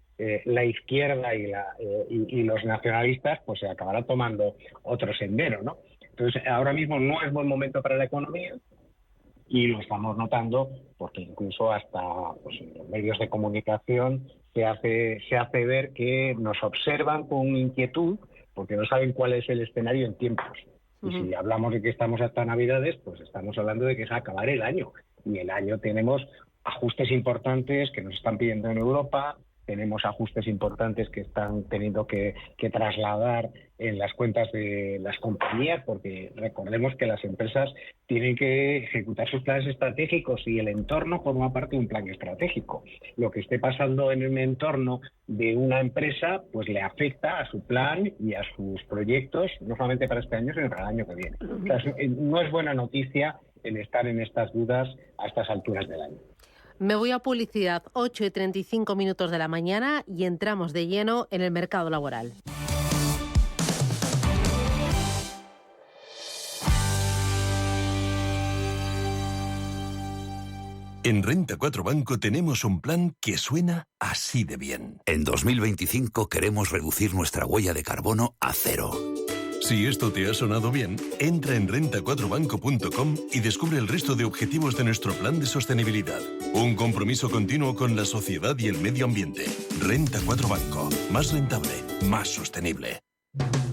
[SPEAKER 19] la izquierda y los nacionalistas, pues se acabará tomando otro sendero, ¿no? Entonces ahora mismo no es buen momento para la economía y lo estamos notando porque incluso hasta pues, en los medios de comunicación se hace ver que nos observan con inquietud porque no saben cuál es el escenario en tiempos. Y si hablamos de que estamos hasta Navidades, pues estamos hablando de que es acabar el año. Y el año tenemos ajustes importantes que nos están pidiendo en Europa, tenemos ajustes importantes que están teniendo que trasladar en las cuentas de las compañías, porque recordemos que las empresas tienen que ejecutar sus planes estratégicos y el entorno forma parte de un plan estratégico. Lo que esté pasando en el entorno de una empresa pues le afecta a su plan y a sus proyectos, no solamente para este año, sino para el año que viene. O sea, no es buena noticia el estar en estas dudas a estas alturas del año.
[SPEAKER 1] Me voy a publicidad, 8:35 de la mañana, y entramos de lleno en el mercado laboral.
[SPEAKER 21] En Renta 4 Banco tenemos un plan que suena así de bien.
[SPEAKER 22] En 2025 queremos reducir nuestra huella de carbono a 0.
[SPEAKER 21] Si esto te ha sonado bien, entra en renta4banco.com y descubre el resto de objetivos de nuestro plan de sostenibilidad. Un compromiso continuo con la sociedad y el medio ambiente. Renta 4 Banco. Más rentable, más sostenible.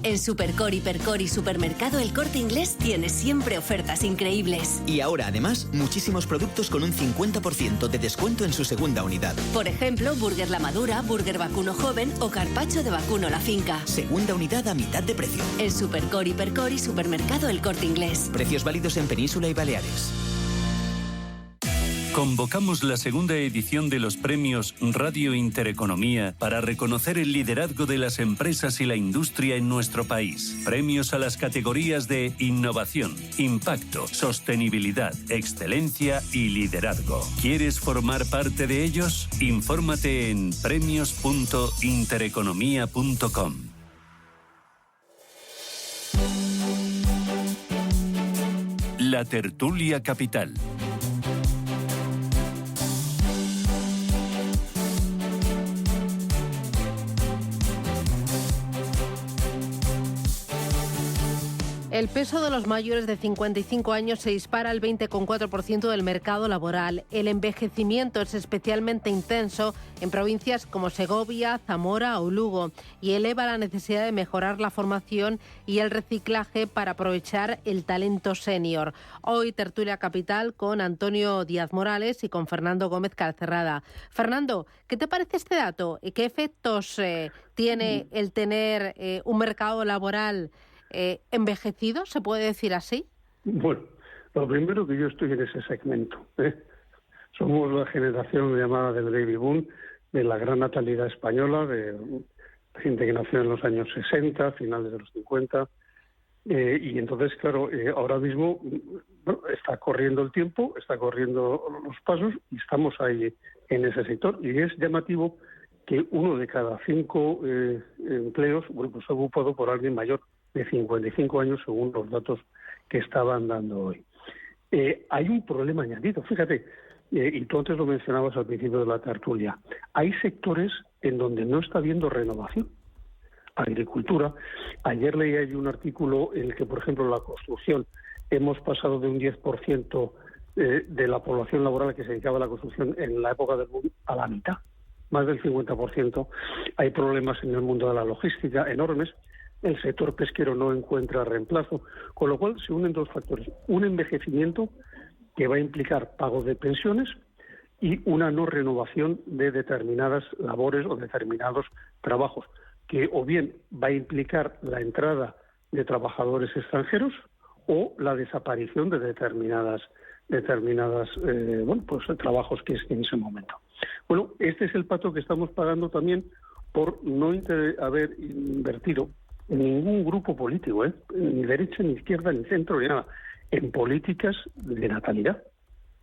[SPEAKER 23] En Supercore, Hipercore y Supermercado El Corte Inglés tienes siempre ofertas increíbles.
[SPEAKER 24] Y ahora, además, muchísimos productos con un 50% de descuento en su segunda unidad.
[SPEAKER 23] Por ejemplo, Burger La Madura, Burger Vacuno Joven o Carpaccio de Vacuno La Finca.
[SPEAKER 24] Segunda unidad a mitad de precio.
[SPEAKER 23] En Supercore, Hipercore y Supermercado El Corte Inglés.
[SPEAKER 24] Precios válidos en Península y Baleares.
[SPEAKER 3] Convocamos la segunda edición de los premios Radio Intereconomía para reconocer el liderazgo de las empresas y la industria en nuestro país. Premios a las categorías de innovación, impacto, sostenibilidad, excelencia y liderazgo. ¿Quieres formar parte de ellos? Infórmate en premios.intereconomía.com. La tertulia capital.
[SPEAKER 1] El peso de los mayores de 55 años se dispara al 20,4% del mercado laboral. El envejecimiento es especialmente intenso en provincias como Segovia, Zamora o Lugo y eleva la necesidad de mejorar la formación y el reciclaje para aprovechar el talento senior. Hoy tertulia capital con Antonio Díaz Morales y con Fernando Gómez Calcerrada. Fernando, ¿qué te parece este dato? ¿Qué efectos tiene el tener un mercado laboral envejecido, se puede decir así?
[SPEAKER 20] Bueno, lo primero que yo estoy en ese segmento. Somos la generación llamada del baby boom, de la gran natalidad española, de gente que nació en los años 60, finales de los 50, y entonces, claro, ahora mismo está corriendo el tiempo, está corriendo los pasos y estamos ahí en ese sector. Y es llamativo que 1 de cada 5 empleos, bueno, pues, está ocupado por alguien mayor de 55 años, según los datos que estaban dando hoy. Hay un problema añadido, fíjate, y tú antes lo mencionabas al principio de la tertulia. Hay sectores en donde no está habiendo renovación. Agricultura. Ayer leí ahí un artículo en el que, por ejemplo, la construcción, hemos pasado de un 10% de la población laboral que se dedicaba a la construcción en la época del boom a la mitad, más del 50%. Hay problemas en el mundo de la logística enormes. El sector pesquero no encuentra reemplazo, con lo cual se unen dos factores. Un envejecimiento que va a implicar pago de pensiones y una no renovación de determinadas labores o determinados trabajos, que o bien va a implicar la entrada de trabajadores extranjeros o la desaparición de determinadas trabajos que es en ese momento. Bueno, este es el pato que estamos pagando también por no haber invertido en ningún grupo político, ni derecha, ni izquierda, ni centro, ni nada, en políticas de natalidad.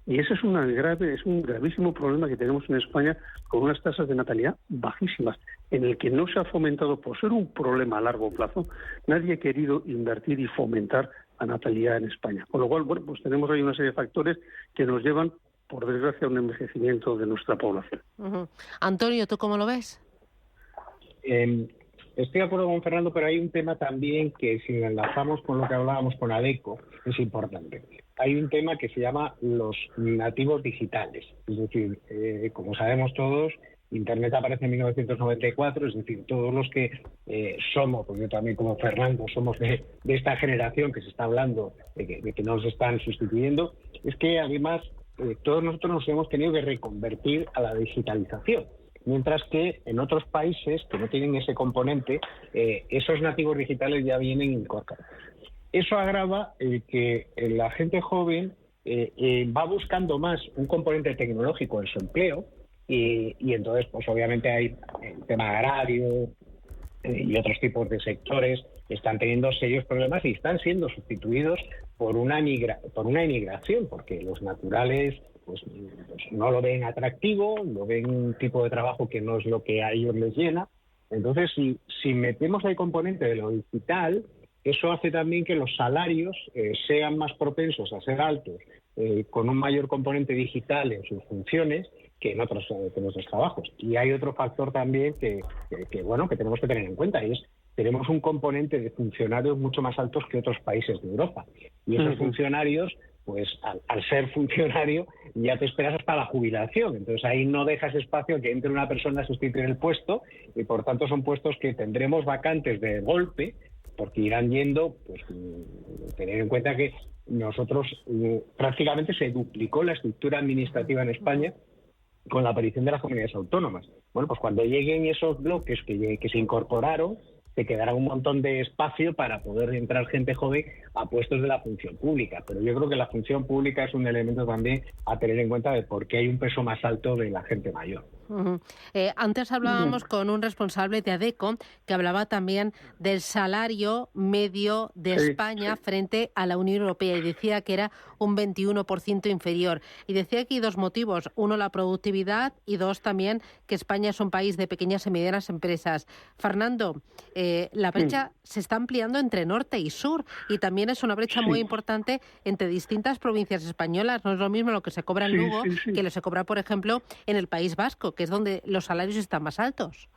[SPEAKER 20] Y ese es un gravísimo problema que tenemos en España, con unas tasas de natalidad bajísimas, en el que no se ha fomentado, por ser un problema a largo plazo, nadie ha querido invertir y fomentar la natalidad en España. Con lo cual, bueno, pues tenemos ahí una serie de factores que nos llevan, por desgracia, a un envejecimiento de nuestra población.
[SPEAKER 1] Uh-huh. Antonio, ¿tú cómo lo ves?
[SPEAKER 19] Estoy de acuerdo con Fernando, pero hay un tema también que, si enlazamos con lo que hablábamos con Adecco, es importante. Hay un tema que se llama los nativos digitales. Es decir, como sabemos todos, Internet aparece en 1994, es decir, todos los que somos, porque yo también como Fernando somos de esta generación que se está hablando de que nos están sustituyendo, es que además todos nosotros nos hemos tenido que reconvertir a la digitalización. Mientras que en otros países que no tienen ese componente, esos nativos digitales ya vienen incorporados. Eso agrava que la gente joven va buscando más un componente tecnológico en su empleo y entonces, pues obviamente hay el tema agrario y otros tipos de sectores que están teniendo serios problemas y están siendo sustituidos por una inmigración, porque los naturales pues no lo ven atractivo, lo ven un tipo de trabajo que no es lo que a ellos les llena. Entonces, si metemos el componente de lo digital, eso hace también que los salarios sean más propensos a ser altos, con un mayor componente digital en sus funciones que en otros trabajos. Y hay otro factor también que tenemos que tener en cuenta, y es tenemos un componente de funcionarios mucho más altos que otros países de Europa. Y esos funcionarios, pues al ser funcionario, ya te esperas hasta la jubilación. Entonces ahí no dejas espacio a que entre una persona a sustituir el puesto, y por tanto son puestos que tendremos vacantes de golpe, porque irán yendo, pues tener en cuenta que nosotros prácticamente se duplicó la estructura administrativa en España con la aparición de las comunidades autónomas. Bueno, pues cuando lleguen esos bloques que se incorporaron, te quedará un montón de espacio para poder entrar gente joven a puestos de la función pública. Pero yo creo que la función pública es un elemento también a tener en cuenta de por qué hay un peso más alto de la gente mayor.
[SPEAKER 1] Uh-huh. Antes hablábamos con un responsable de Adecco que hablaba también del salario medio de España frente a la Unión Europea y decía que era un 21% inferior. Y decía aquí dos motivos. Uno, la productividad, y dos, también que España es un país de pequeñas y medianas empresas. Fernando, la brecha se está ampliando entre norte y sur y también es una brecha muy importante entre distintas provincias españolas. No es lo mismo lo que se cobra en Lugo que lo que se cobra, por ejemplo, en el País Vasco, que es donde los salarios están más altos.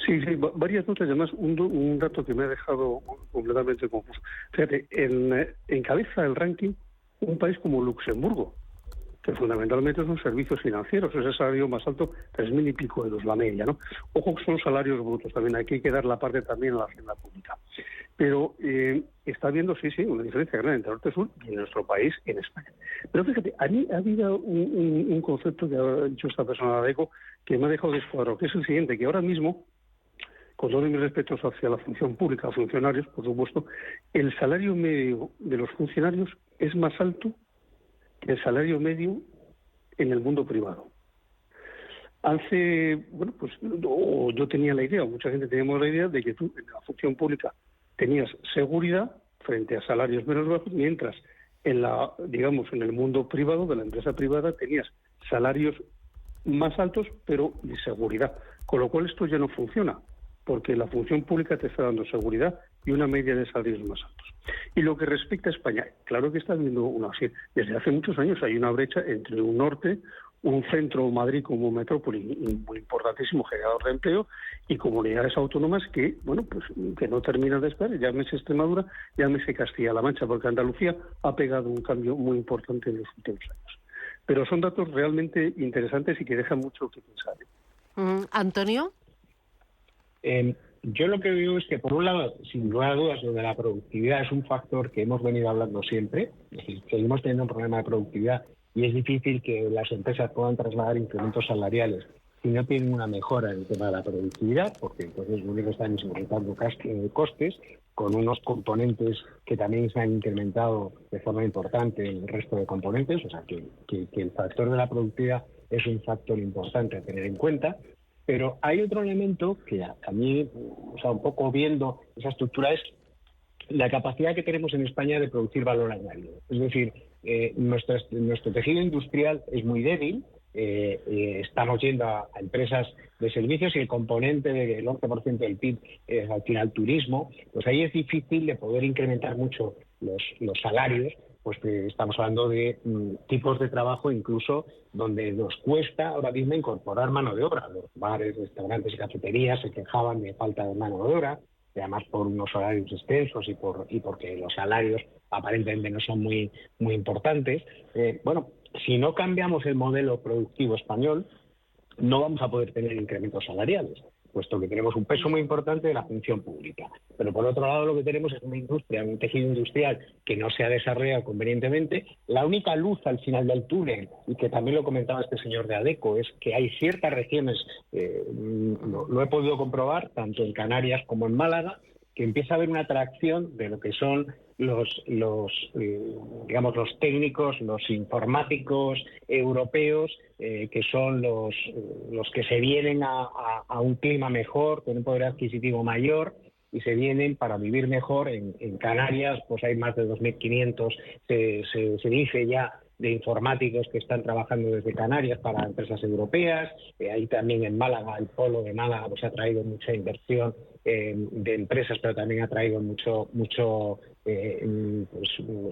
[SPEAKER 20] Sí, varias notas. Además, un dato que me ha dejado completamente confuso. Fíjate, encabeza el ranking un país como Luxemburgo, que fundamentalmente son servicios financieros, es el salario más alto, 3.000 y pico euros la media, ¿no? Ojo que son salarios brutos, también hay que dar la parte también a la hacienda pública. Pero está habiendo, una diferencia grande entre norte y sur y en nuestro país, en España. Pero fíjate, a mí ha habido un concepto que ha dicho esta persona de Adecco que me ha dejado descuadrado, que es el siguiente, que ahora mismo, con todos mis respetos hacia la función pública, funcionarios, por supuesto, el salario medio de los funcionarios es más alto que el salario medio en el mundo privado. Yo tenía la idea, o mucha gente teníamos la idea de que tú en la función pública tenías seguridad frente a salarios menos bajos, mientras en el mundo privado, de la empresa privada, tenías salarios más altos, pero de seguridad. Con lo cual esto ya no funciona, porque la función pública te está dando seguridad y una media de salarios más altos. Y lo que respecta a España, claro que está habiendo desde hace muchos años hay una brecha entre un norte, un centro, Madrid como metrópoli muy importantísimo generador de empleo, y comunidades autónomas que no terminan de esperar, llámese Extremadura, llámese Castilla-La Mancha, porque Andalucía ha pegado un cambio muy importante en los últimos años. Pero son datos realmente interesantes y que dejan mucho que pensar.
[SPEAKER 1] ¿Antonio?
[SPEAKER 19] Yo lo que veo es que, por un lado, sin lugar a dudas, lo de la productividad es un factor que hemos venido hablando siempre. Es decir, seguimos teniendo un problema de productividad y es difícil que las empresas puedan trasladar incrementos salariales si no tienen una mejora en el tema de la productividad, porque entonces lo único que están es incrementando costes, con unos componentes que también se han incrementado de forma importante en el resto de componentes, o sea que el factor de la productividad es un factor importante a tener en cuenta. Pero hay otro elemento que a mí, o sea, un poco viendo esa estructura, es la capacidad que tenemos en España de producir valor añadido. Es decir, nuestro tejido industrial es muy débil. Estamos yendo a empresas de servicios y el componente del 11% del PIB es al final turismo. Pues ahí es difícil de poder incrementar mucho los salarios, pues estamos hablando de tipos de trabajo incluso donde nos cuesta ahora mismo incorporar mano de obra. Los bares, restaurantes y cafeterías se quejaban de falta de mano de obra, además por unos horarios extensos y porque los salarios aparentemente no son muy importantes. Si no cambiamos el modelo productivo español, no vamos a poder tener incrementos salariales, puesto que tenemos un peso muy importante de la función pública. Pero por otro lado lo que tenemos es una industria, un tejido industrial que no se ha desarrollado convenientemente. La única luz al final del túnel, y que también lo comentaba este señor de ADECO, es que hay ciertas regiones, lo he podido comprobar, tanto en Canarias como en Málaga, que empieza a haber una atracción de lo que son los técnicos, los informáticos europeos, que son los que se vienen a un clima mejor, con un poder adquisitivo mayor, y se vienen para vivir mejor. En Canarias pues hay más de 2.500, se dice ya, de informáticos que están trabajando desde Canarias para empresas europeas. Ahí también en Málaga, el polo de Málaga pues ha traído mucha inversión de empresas, pero también ha traído mucho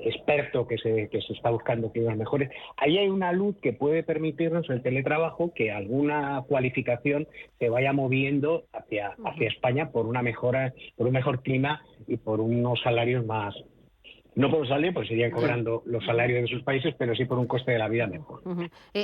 [SPEAKER 19] experto que se está buscando climas mejores. Ahí hay una luz que puede permitirnos el teletrabajo, que alguna cualificación se vaya moviendo hacia España por una mejora, por un mejor clima y por unos salarios más. No por un salario, pues irían cobrando los salarios de sus países, pero sí por un coste de la vida mejor.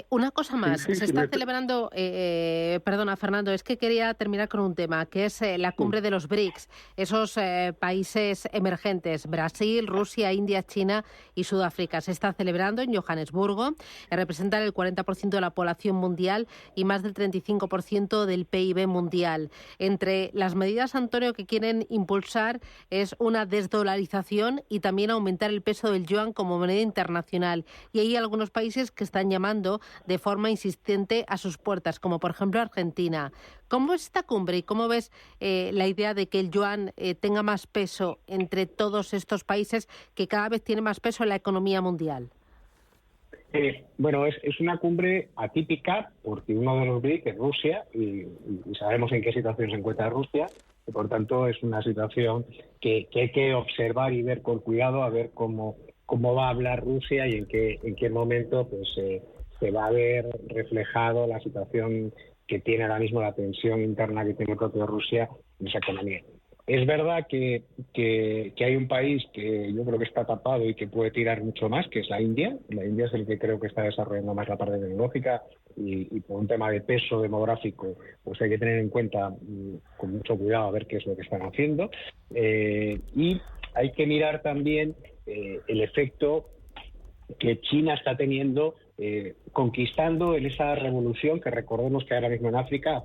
[SPEAKER 1] Una cosa más, se está celebrando, perdona Fernando, es que quería terminar con un tema, que es la cumbre de los BRICS, esos países emergentes, Brasil, Rusia, India, China y Sudáfrica. Se está celebrando en Johannesburgo, representan el 40% de la población mundial y más del 35% del PIB mundial. Entre las medidas, Antonio, que quieren impulsar es una desdolarización y también aumentar el peso del yuan como moneda internacional. Y hay algunos países que están llamando de forma insistente a sus puertas, como por ejemplo Argentina. ¿Cómo es esta cumbre y cómo ves la idea de que el yuan tenga más peso entre todos estos países que cada vez tiene más peso en la economía mundial?
[SPEAKER 19] Es una cumbre atípica porque uno de los BRICS es Rusia y sabemos en qué situación se encuentra Rusia. Y por tanto, es una situación que hay que observar y ver con cuidado, a ver cómo va a hablar Rusia y en qué momento pues se va a ver reflejado la situación que tiene ahora mismo, la tensión interna que tiene el propio Rusia en esa economía. Es verdad que hay un país que yo creo que está tapado y que puede tirar mucho más, que es la India. La India es el que creo que está desarrollando más la parte tecnológica y por un tema de peso demográfico pues hay que tener en cuenta con mucho cuidado a ver qué es lo que están haciendo. Y hay que mirar también el efecto que China está teniendo conquistando en esa revolución que recordemos que ahora mismo en África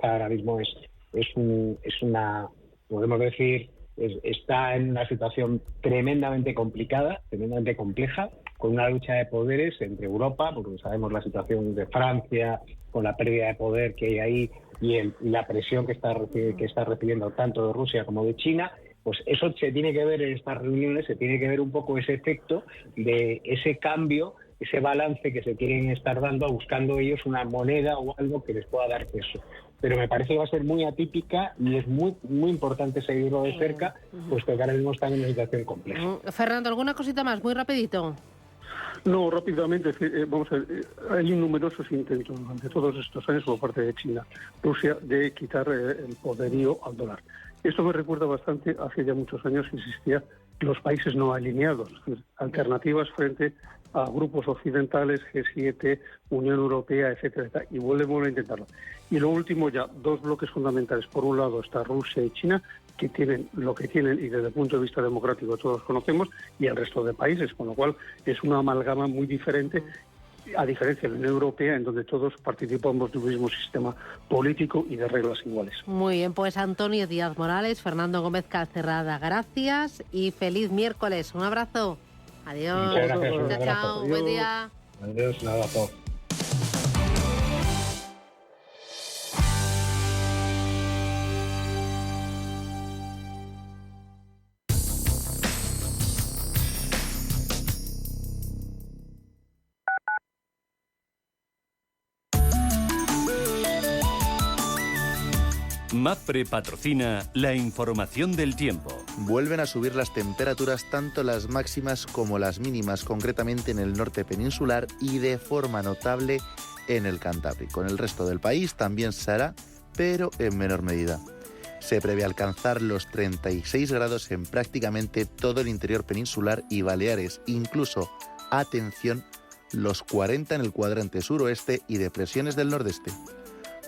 [SPEAKER 19] ahora mismo es una, podemos decir, está en una situación tremendamente complicada, tremendamente compleja, con una lucha de poderes entre Europa, porque sabemos la situación de Francia, con la pérdida de poder que hay ahí y la presión que está recibiendo tanto de Rusia como de China. Pues eso se tiene que ver en estas reuniones, se tiene que ver un poco ese efecto de ese cambio, ese balance que se quieren estar dando, buscando ellos una moneda o algo que les pueda dar peso. Pero me parece que va a ser muy atípica y es muy muy importante seguirlo de cerca, puesto que ahora mismo están en una situación compleja.
[SPEAKER 1] Fernando, ¿alguna cosita más? Muy rapidito.
[SPEAKER 20] No, rápidamente, vamos a ver, hay numerosos intentos durante todos estos años por parte de China, Rusia, de quitar el poderío al dólar. Esto me recuerda bastante, hace ya muchos años existía los países no alineados, alternativas frente a grupos occidentales, G7, Unión Europea, etcétera, y vuelven a intentarlo. Y lo último ya, dos bloques fundamentales. Por un lado está Rusia y China, que tienen lo que tienen y desde el punto de vista democrático todos conocemos, y el resto de países, con lo cual es una amalgama muy diferente a diferencia de la Unión Europea, en donde todos participamos de un mismo sistema político y de reglas iguales.
[SPEAKER 1] Muy bien, pues Antonio Díaz Morales, Fernando Gómez Calcerrada, gracias y feliz miércoles. Un abrazo. Adiós.
[SPEAKER 19] Muchas gracias, un abrazo.
[SPEAKER 1] Chao,
[SPEAKER 19] Adiós.
[SPEAKER 1] buen día.
[SPEAKER 19] Adiós, un abrazo.
[SPEAKER 3] Mapfre patrocina la información del tiempo.
[SPEAKER 5] Vuelven a subir las temperaturas, tanto las máximas como las mínimas, concretamente en el norte peninsular y de forma notable en el Cantábrico. En el resto del país también se hará, pero en menor medida. Se prevé alcanzar los 36 grados en prácticamente todo el interior peninsular y Baleares, incluso, atención, los 40 en el cuadrante suroeste y depresiones del nordeste.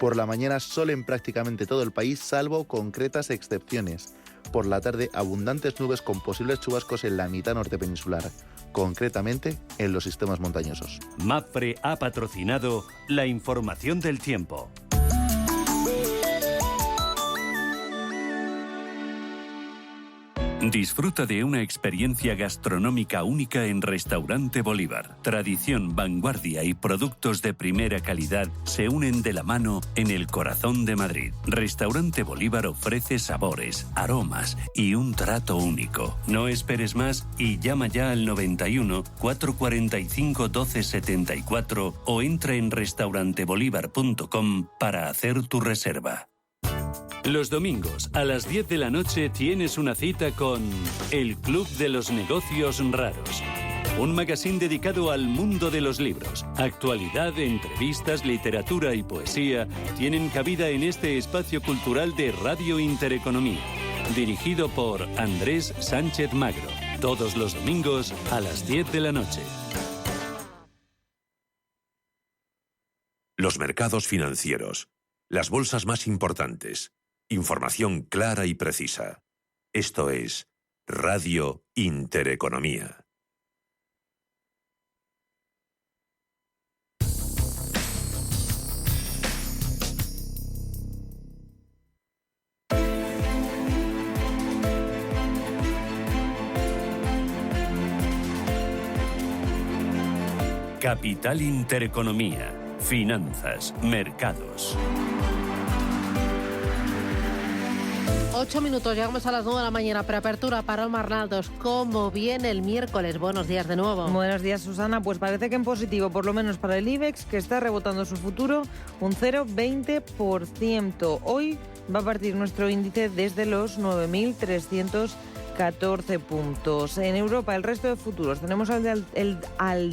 [SPEAKER 5] Por la mañana sol en prácticamente todo el país, salvo concretas excepciones. Por la tarde, abundantes nubes con posibles chubascos en la mitad norte peninsular, concretamente en los sistemas montañosos.
[SPEAKER 3] Mapfre ha patrocinado la información del tiempo. Disfruta de una experiencia gastronómica única en Restaurante Bolívar. Tradición, vanguardia y productos de primera calidad se unen de la mano en el corazón de Madrid. Restaurante Bolívar ofrece sabores, aromas y un trato único. No esperes más y llama ya al 91 445 1274 o entra en restaurantebolívar.com para hacer tu reserva. Los domingos a las 10 de la noche tienes una cita con El Club de los Negocios Raros. Un magazín dedicado al mundo de los libros. Actualidad, entrevistas, literatura y poesía tienen cabida en este espacio cultural de Radio Intereconomía. Dirigido por Andrés Sánchez Magro. Todos los domingos a las 10 de la noche.
[SPEAKER 22] Los mercados financieros. Las bolsas más importantes. Información clara y precisa. Esto es Radio Intereconomía.
[SPEAKER 3] Capital Intereconomía. Finanzas, mercados.
[SPEAKER 1] 8 minutos, llegamos a las 9 de la mañana. Preapertura para Arnaldos. ¿Cómo viene el miércoles? Buenos días de nuevo.
[SPEAKER 6] Buenos días, Susana. Pues parece que en positivo, por lo menos para el IBEX, que está rebotando su futuro un 0,20%. Hoy va a partir nuestro índice desde los 9.314 puntos. En Europa, el resto de futuros, tenemos al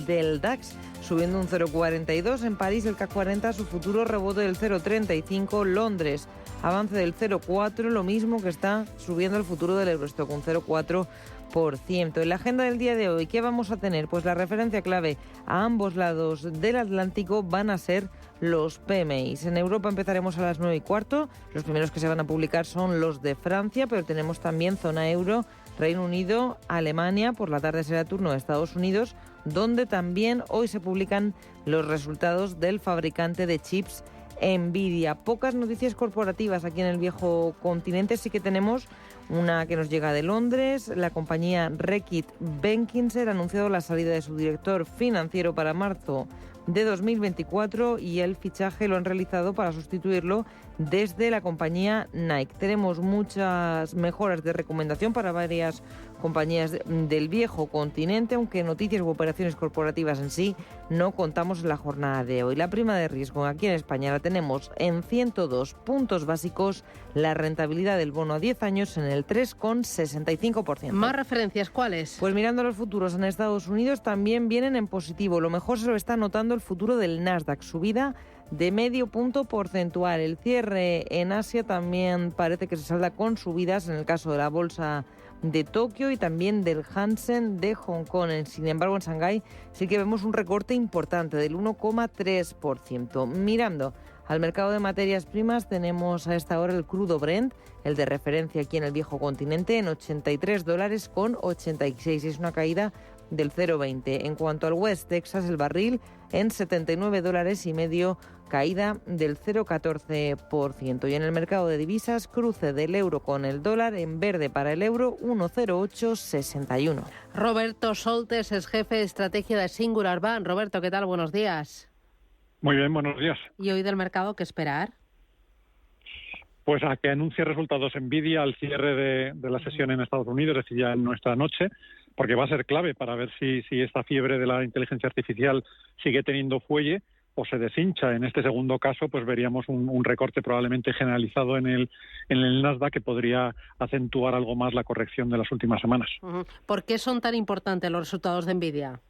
[SPEAKER 6] del DAX subiendo un 0,42. En París, el CAC 40, su futuro rebote del 0,35. Londres, avance del 0,4, lo mismo que está subiendo el futuro del Eurostock, un 0,4%. En la agenda del día de hoy, ¿qué vamos a tener? Pues la referencia clave a ambos lados del Atlántico van a ser los PMIs. En Europa empezaremos a las 9:15. Los primeros que se van a publicar son los de Francia, pero tenemos también zona euro, Reino Unido, Alemania. Por la tarde será turno de Estados Unidos, donde también hoy se publican los resultados del fabricante de chips Nvidia. Pocas noticias corporativas aquí en el viejo continente. Sí que tenemos una que nos llega de Londres. La compañía Reckitt Benckiser ha anunciado la salida de su director financiero para marzo de 2024 y el fichaje lo han realizado para sustituirlo desde la compañía Nike. Tenemos muchas mejoras de recomendación para varias compañías del viejo continente, aunque noticias u operaciones corporativas en sí no contamos en la jornada de hoy. La prima de riesgo aquí en España la tenemos en 102 puntos básicos, la rentabilidad del bono a 10 años en el 3,65%.
[SPEAKER 1] ¿Más referencias cuáles?
[SPEAKER 6] Pues mirando los futuros en Estados Unidos también vienen en positivo. Lo mejor se lo está notando el futuro del Nasdaq, subida de medio punto porcentual. El cierre en Asia también parece que se salda con subidas en el caso de la bolsa de Tokio y también del Hansen de Hong Kong. Sin embargo, en Shanghái sí que vemos un recorte importante del 1,3%. Mirando al mercado de materias primas, tenemos a esta hora el crudo Brent, el de referencia aquí en el viejo continente, en $83,86. Es una caída del 0,20. En cuanto al West Texas, el barril en $79,5, caída del 0,14%. Y en el mercado de divisas, cruce del euro con el dólar en verde para el euro, 1,0861.
[SPEAKER 1] Roberto Soltes es jefe de estrategia de Singular Bank. Roberto, ¿qué tal? Buenos días.
[SPEAKER 9] Muy bien, buenos días.
[SPEAKER 1] ¿Y hoy del mercado qué esperar?
[SPEAKER 9] Pues a que anuncie resultados Nvidia al cierre de la sesión en Estados Unidos, es decir, ya en nuestra noche, porque va a ser clave para ver si esta fiebre de la inteligencia artificial sigue teniendo fuelle o se deshincha. En este segundo caso, pues veríamos un recorte probablemente generalizado en el Nasdaq que podría acentuar algo más la corrección de las últimas semanas.
[SPEAKER 1] ¿Por qué son tan importantes los resultados de Nvidia?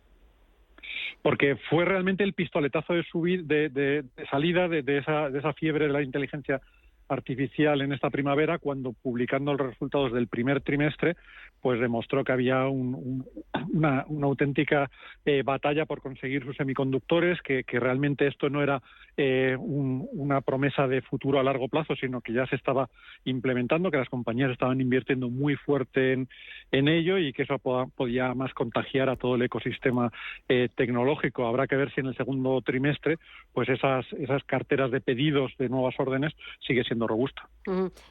[SPEAKER 9] Porque fue realmente el pistoletazo de salida de esa fiebre de la inteligencia artificial en esta primavera, cuando publicando los resultados del primer trimestre, pues demostró que había una auténtica batalla por conseguir sus semiconductores, que realmente esto no era una promesa de futuro a largo plazo, sino que ya se estaba implementando, que las compañías estaban invirtiendo muy fuerte en ello y que eso podía más contagiar a todo el ecosistema tecnológico. Habrá que ver si en el segundo trimestre pues esas carteras de pedidos de nuevas órdenes sigue siendo robusta.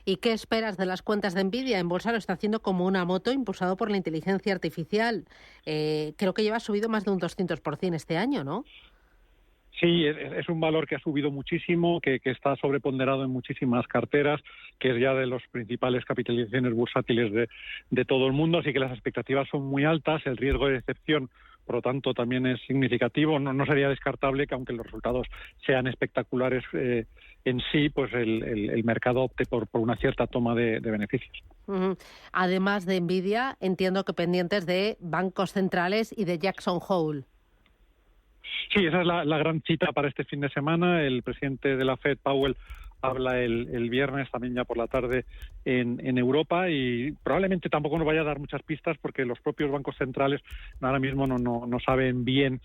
[SPEAKER 1] ¿Y qué esperas de las cuentas de Nvidia? En bolsa lo está haciendo como una moto impulsado por la inteligencia artificial. Creo que lleva subido más de un 200% este año, ¿no?
[SPEAKER 9] Sí, es un valor que ha subido muchísimo, que está sobreponderado en muchísimas carteras, que es ya de los principales capitalizaciones bursátiles de todo el mundo, así que las expectativas son muy altas, el riesgo de decepción, por lo tanto, también es significativo. No sería descartable que, aunque los resultados sean espectaculares en sí, pues el mercado opte por una cierta toma de beneficios.
[SPEAKER 1] Además de Nvidia, entiendo que pendientes de bancos centrales y de Jackson Hole.
[SPEAKER 9] Sí, esa es la gran cita para este fin de semana. El presidente de la Fed, Powell, habla el viernes, también ya por la tarde, en Europa, y probablemente tampoco nos vaya a dar muchas pistas porque los propios bancos centrales ahora mismo no saben bien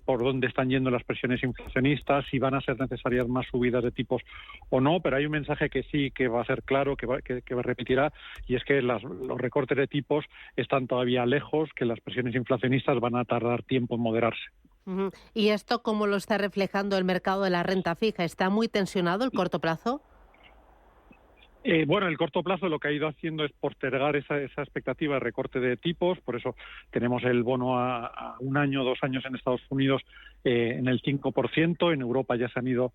[SPEAKER 9] por dónde están yendo las presiones inflacionistas, si van a ser necesarias más subidas de tipos o no, pero hay un mensaje que sí que va a ser claro, que repetirá, y es que los recortes de tipos están todavía lejos, que las presiones inflacionistas van a tardar tiempo en moderarse.
[SPEAKER 1] ¿Y esto cómo lo está reflejando el mercado de la renta fija? ¿Está muy tensionado el corto plazo?
[SPEAKER 9] Bueno, el corto plazo lo que ha ido haciendo es postergar esa expectativa de recorte de tipos, por eso tenemos el bono a 1 año, 2 años en Estados Unidos en el 5%, en Europa ya se han ido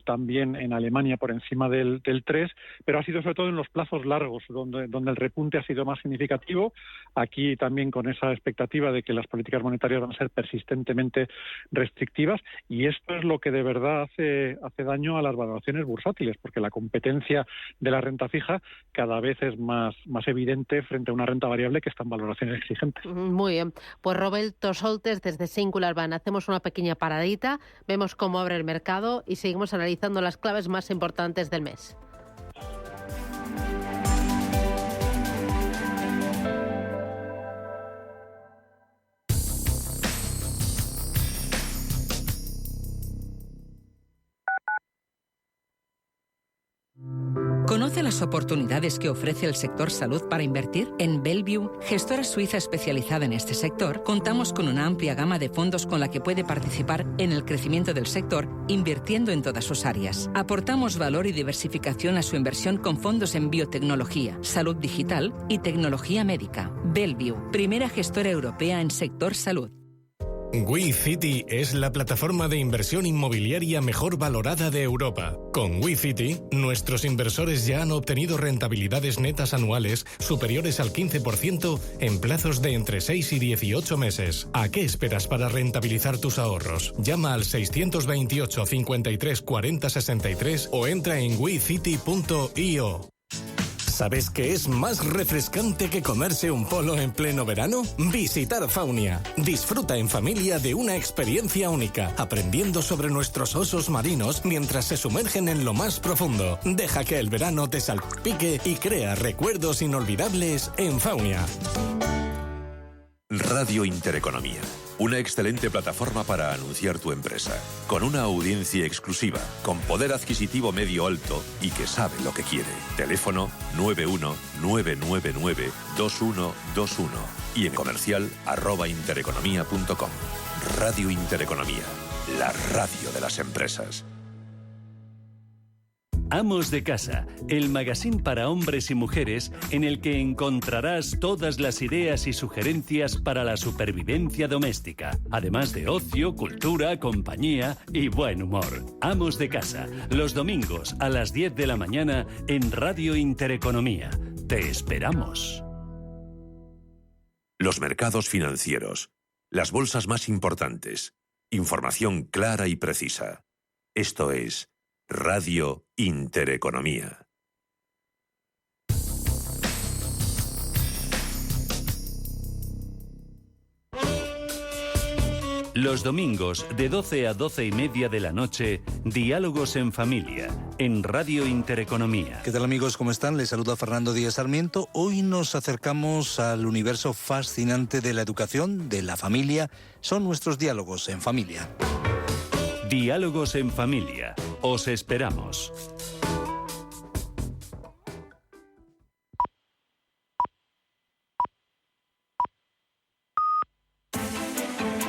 [SPEAKER 9] también, en Alemania por encima del 3%, pero ha sido sobre todo en los plazos largos donde el repunte ha sido más significativo, aquí también con esa expectativa de que las políticas monetarias van a ser persistentemente restrictivas, y esto es lo que de verdad hace daño a las valoraciones bursátiles, porque la competencia de la renta fija cada vez es más evidente frente a una renta variable que está en valoraciones exigentes.
[SPEAKER 1] Muy bien. Pues Roberto Soltes desde Singular Bank. Hacemos una pequeña paradita, vemos cómo abre el mercado y seguimos analizando las claves más importantes del mes.
[SPEAKER 10] ¿Conoce las oportunidades que ofrece el sector salud para invertir? En Bellevue, gestora suiza especializada en este sector, contamos con una amplia gama de fondos con la que puede participar en el crecimiento del sector, invirtiendo en todas sus áreas. Aportamos valor y diversificación a su inversión con fondos en biotecnología, salud digital y tecnología médica. Bellevue, primera gestora europea en sector salud.
[SPEAKER 11] WeCity es la plataforma de inversión inmobiliaria mejor valorada de Europa. Con WeCity, nuestros inversores ya han obtenido rentabilidades netas anuales superiores al 15% en plazos de entre 6 y 18 meses. ¿A qué esperas para rentabilizar tus ahorros? Llama al 628 53 40 63 o entra en wecity.io. ¿Sabes qué es más refrescante que comerse un polo en pleno verano? Visitar Faunia. Disfruta en familia de una experiencia única, aprendiendo sobre nuestros osos marinos mientras se sumergen en lo más profundo. Deja que el verano te salpique y crea recuerdos inolvidables en Faunia.
[SPEAKER 22] Radio Intereconomía. Una excelente plataforma para anunciar tu empresa, con una audiencia exclusiva, con poder adquisitivo medio alto y que sabe lo que quiere. Teléfono 91 999 2121. y en comercial @intereconomía.com. Radio Intereconomía, la radio de las empresas.
[SPEAKER 3] Amos de Casa, el magazín para hombres y mujeres en el que encontrarás todas las ideas y sugerencias para la supervivencia doméstica, además de ocio, cultura, compañía y buen humor. Amos de Casa, los domingos a las 10 de la mañana en Radio Intereconomía. Te esperamos.
[SPEAKER 22] Los mercados financieros, las bolsas más importantes, información clara y precisa. Esto es Radio Intereconomía.
[SPEAKER 3] Los domingos de 12 a 12 y media de la noche, Diálogos en Familia, en Radio Intereconomía.
[SPEAKER 2] ¿Qué tal amigos? ¿Cómo están? Les saluda Fernando Díaz Sarmiento. Hoy nos acercamos al universo fascinante de la educación, de la familia. Son nuestros Diálogos en Familia.
[SPEAKER 3] Diálogos en Familia. Os esperamos.